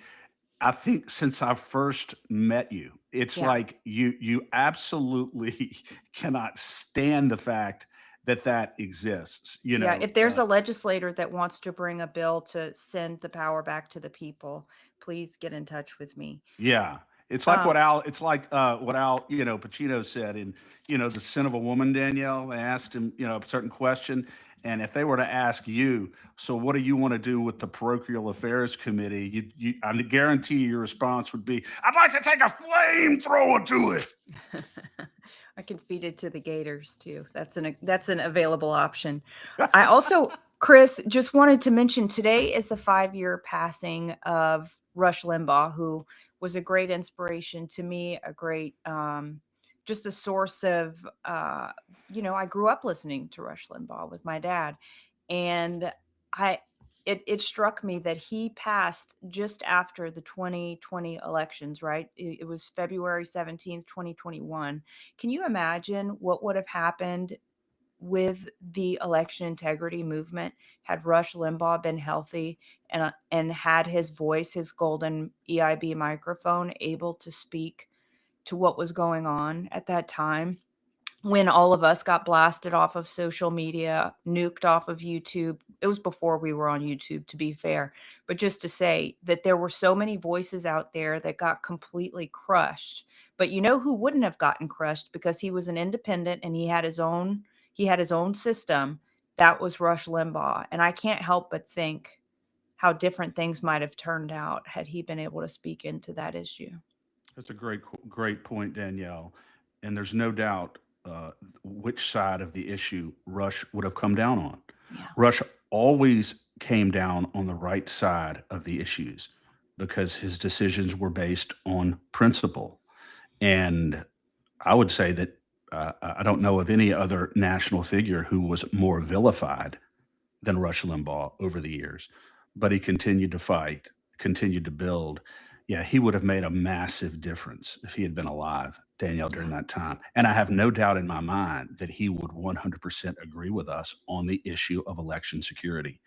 I think, since I first met you. It's like you absolutely cannot stand the fact that exists. If there's a legislator that wants to bring a bill to send the power back to the people, please get in touch with me. Yeah. It's like what Al Pacino said in, The Sin of a Woman, Danielle. They asked him, a certain question. And if they were to ask you, so what do you want to do with the parochial affairs committee? I guarantee your response would be, I'd like to take a flamethrower to it. I can feed it to the gators too. That's an available option. I also, Chris, just wanted to mention today is the 5-year passing of Rush Limbaugh, who was a great inspiration to me, a great, just a source of, I grew up listening to Rush Limbaugh with my dad, and it struck me that he passed just after the 2020 elections, right? It was February 17th, 2021. Can you imagine what would have happened with the election integrity movement had Rush Limbaugh been healthy and had his voice, his golden EIB microphone, able to speak to what was going on at that time, when all of us got blasted off of social media, nuked off of YouTube? It was before we were on YouTube, to be fair, but just to say that there were so many voices out there that got completely crushed. But you know who wouldn't have gotten crushed because he was an independent and he had his own system? That was Rush Limbaugh. And I can't help but think how different things might have turned out had he been able to speak into that issue. That's a great point, Danielle. And there's no doubt which side of the issue Rush would have come down on. Yeah. Rush always came down on the right side of the issues because his decisions were based on principle. And I would say that I don't know of any other national figure who was more vilified than Rush Limbaugh over the years, but he continued to fight, continued to build. Yeah, he would have made a massive difference if he had been alive, Danielle, during that time. And I have no doubt in my mind that he would 100% agree with us on the issue of election security.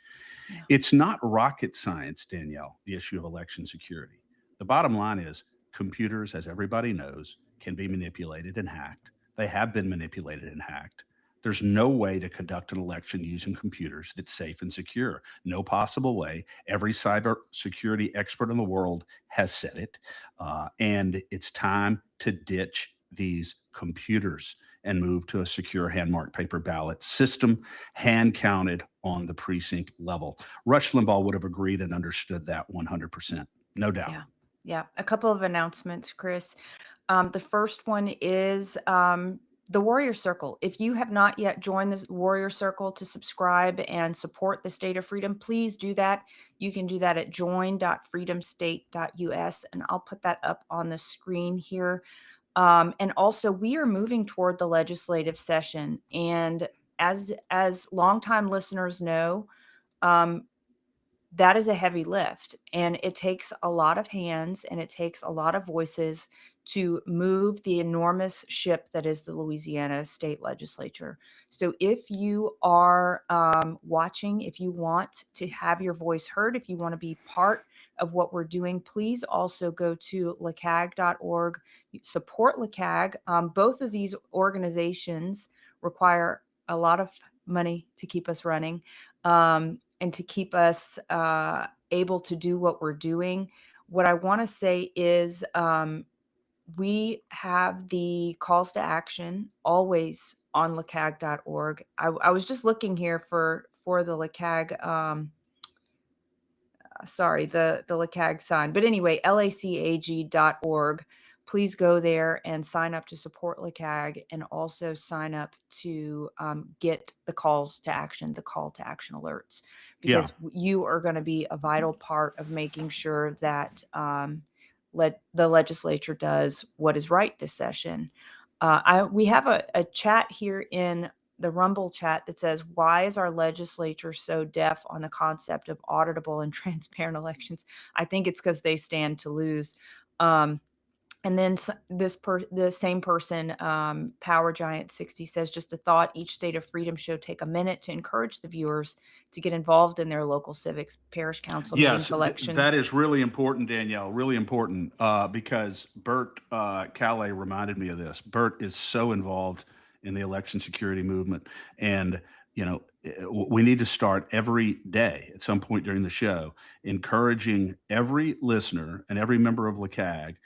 Yeah. It's not rocket science, Danielle, the issue of election security. The bottom line is computers, as everybody knows, can be manipulated and hacked. They have been manipulated and hacked. There's no way to conduct an election using computers that's safe and secure. No possible way. Every cybersecurity expert in the world has said it. And it's time to ditch these computers and move to a secure hand-marked paper ballot system, hand counted on the precinct level. Rush Limbaugh would have agreed and understood that 100%. No doubt. Yeah. A couple of announcements, Chris. The first one is the Warrior Circle. If you have not yet joined the Warrior Circle to subscribe and support the State of Freedom, please do that. You can do that at join.freedomstate.us, and I'll put that up on the screen here. And also, we are moving toward the legislative session. And as longtime listeners know, that is a heavy lift, and it takes a lot of hands and it takes a lot of voices to move the enormous ship that is the Louisiana state legislature. So if you are watching, if you want to have your voice heard, if you want to be part of what we're doing, please also go to lcag.org, support LCAG. Both of these organizations require a lot of money to keep us running. And to keep us able to do what we're doing. What I want to say is we have the calls to action always on lcag.org. I was just looking here for the LCAG, the LCAG sign. But anyway, lacag.org. Please go there and sign up to support LCAG, and also sign up to get the calls to action, the call to action alerts, because you are going to be a vital part of making sure that the legislature does what is right this session. We have a chat here in the Rumble chat that says, why is our legislature so deaf on the concept of auditable and transparent elections? I think it's because they stand to lose. And then the same person, Power Giant 60, says, just a thought, each State of Freedom show take a minute to encourage the viewers to get involved in their local civics, parish council meetings, election. That is really important, Danielle, really important, because Bert Calais reminded me of this. Bert is so involved in the election security movement. And, we need to start every day at some point during the show, encouraging every listener and every member of LCAG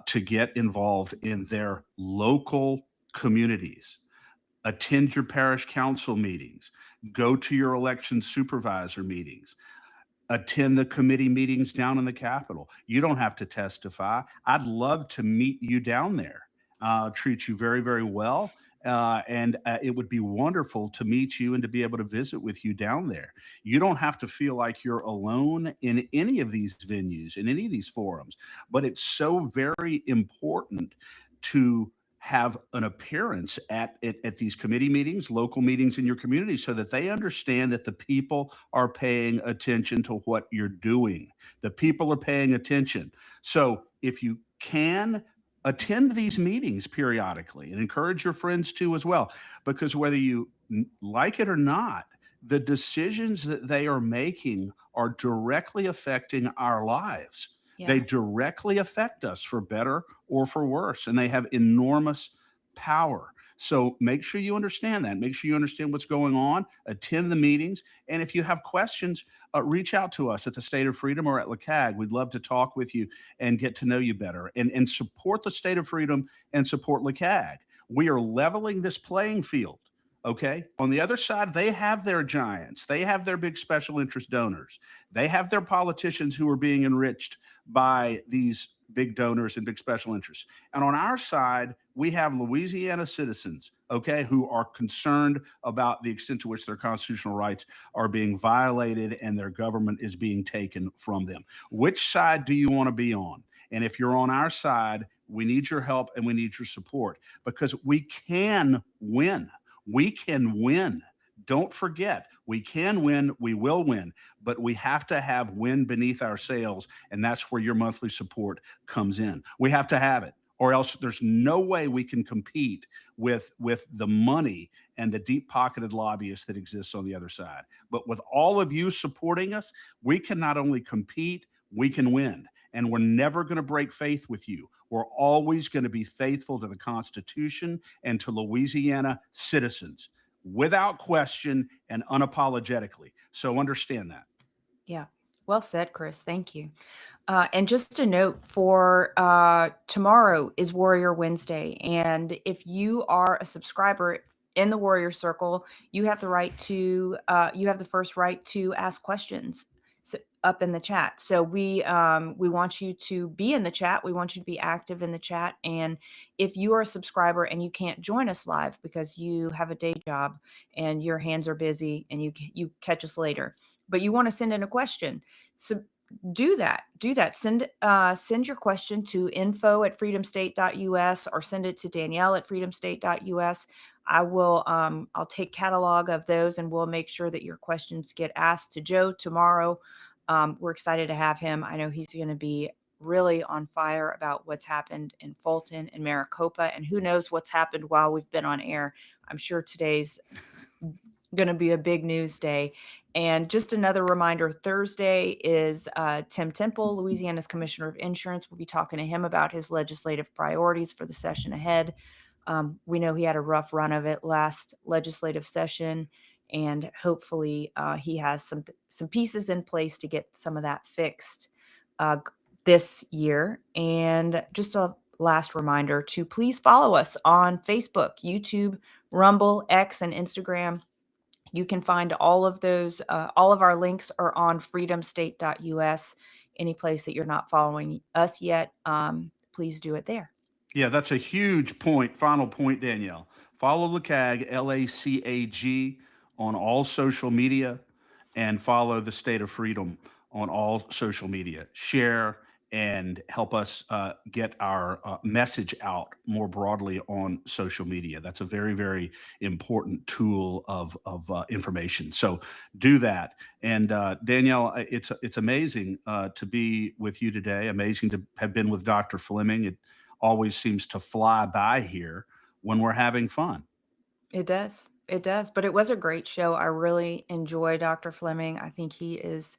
to get involved in their local communities. Attend your parish council meetings, go to your election supervisor meetings, attend the committee meetings down in the Capitol. You don't have to testify. I'd love to meet you down there, treat you very, very well. And it would be wonderful to meet you and to be able to visit with you down there. You don't have to feel like you're alone in any of these venues, in any of these forums, but it's so very important to have an appearance at these committee meetings, local meetings in your community, so that they understand that the people are paying attention to what you're doing. The people are paying attention. So if you can, attend these meetings periodically and encourage your friends to as well, because whether you like it or not, the decisions that they are making are directly affecting our lives. Yeah. They directly affect us for better or for worse, and they have enormous power. So make sure you understand that. Make sure you understand what's going on. Attend the meetings. And if you have questions, reach out to us at the State of Freedom or at LCAG. We'd love to talk with you and get to know you better, and support the State of Freedom and support LCAG. We are leveling this playing field. Okay. On the other side, they have their giants. They have their big special interest donors. They have their politicians who are being enriched by these big donors and big special interests. And on our side, we have Louisiana citizens, okay, who are concerned about the extent to which their constitutional rights are being violated and their government is being taken from them. Which side do you want to be on? And if you're on our side, we need your help and we need your support, because we can win. We can win. Don't forget, we can win, we will win, but we have to have wind beneath our sails, and that's where your monthly support comes in. We have to have it, or else there's no way we can compete with the money and the deep-pocketed lobbyists that exists on the other side. But with all of you supporting us, we can not only compete, we can win. And we're never going to break faith with you. We're always going to be faithful to the Constitution and to Louisiana citizens, without question and unapologetically. So understand that. Yeah. Well said, Chris. Thank you. And just a note for tomorrow is Warrior Wednesday. And if you are a subscriber in the Warrior Circle, you have the right to, you have the first right to ask questions up in the chat. So we want you to be in the chat. We want you to be active in the chat. And if you are a subscriber and you can't join us live because you have a day job and your hands are busy and you catch us later, but you want to send in a question, so do that. Send your question to info@freedomstate.us or send it to Danielle@freedomstate.us. I'll take catalog of those and we'll make sure that your questions get asked to Joe tomorrow. We're excited to have him. I know he's going to be really on fire about what's happened in Fulton and Maricopa, and who knows what's happened while we've been on air. I'm sure today's going to be a big news day. And just another reminder, Thursday is Tim Temple, Louisiana's Commissioner of Insurance. We'll be talking to him about his legislative priorities for the session ahead. We know he had a rough run of it last legislative session, and hopefully he has some pieces in place to get some of that fixed this year. And just a last reminder to please follow us on Facebook, YouTube, Rumble, X, and Instagram. You can find all of those. All of our links are on freedomstate.us. Any place that you're not following us yet, please do it there. Yeah, that's a huge point. Final point, Danielle. Follow LACAG, LACAG, on all social media, and follow the State of Freedom on all social media. Share and help us get our message out more broadly on social media. That's a very, very important tool of information. So do that. And Danielle, it's amazing to be with you today. Amazing to have been with Dr. Fleming. It always seems to fly by here when we're having fun. It does. It does. But it was a great show. I really enjoy Dr. Fleming. I think he is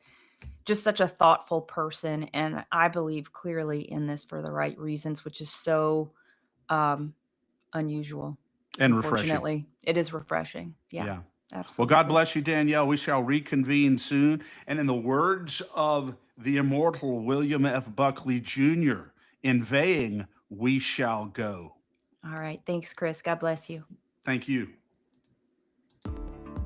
just such a thoughtful person, and I believe clearly in this for the right reasons, which is so unusual and unfortunately. Refreshing. It is refreshing. Yeah. Absolutely. Well, God bless you, Danielle. We shall reconvene soon. And in the words of the immortal William F. Buckley Jr., inveighing, we shall go. All right. Thanks, Chris. God bless you. Thank you.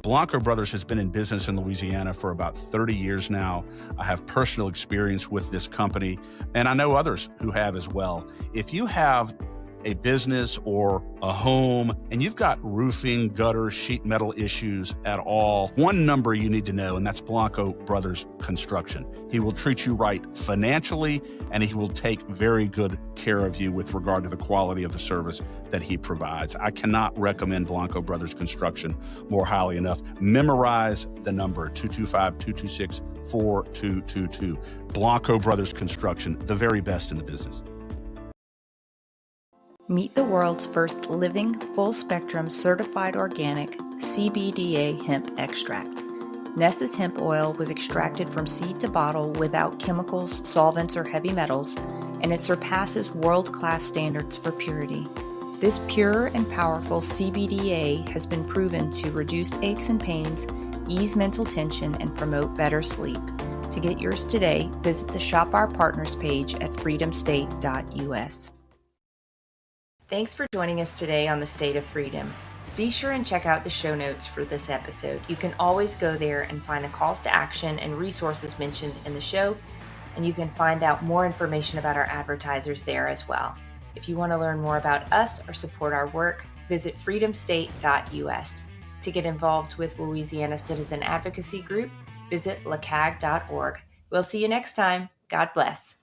Blanco Brothers has been in business in Louisiana for about 30 years now. I have personal experience with this company, and I know others who have as well. If you have a business or a home and you've got roofing, gutter, sheet metal issues at all, one number you need to know, and that's Blanco Brothers Construction. He will treat you right financially, and he will take very good care of you with regard to the quality of the service that he provides. I cannot recommend Blanco Brothers Construction more highly enough. Memorize the number 225-226-4222. Blanco Brothers Construction, the very best in the business. Meet the world's first living, full-spectrum, certified organic CBDA hemp extract. Ness's hemp oil was extracted from seed to bottle without chemicals, solvents, or heavy metals, and it surpasses world-class standards for purity. This pure and powerful CBDA has been proven to reduce aches and pains, ease mental tension, and promote better sleep. To get yours today, visit the Shop Our Partners page at freedomstate.us. Thanks for joining us today on the State of Freedom. Be sure and check out the show notes for this episode. You can always go there and find the calls to action and resources mentioned in the show, and you can find out more information about our advertisers there as well. If you want to learn more about us or support our work, visit freedomstate.us. To get involved with Louisiana Citizen Advocacy Group, visit lacag.org. We'll see you next time. God bless.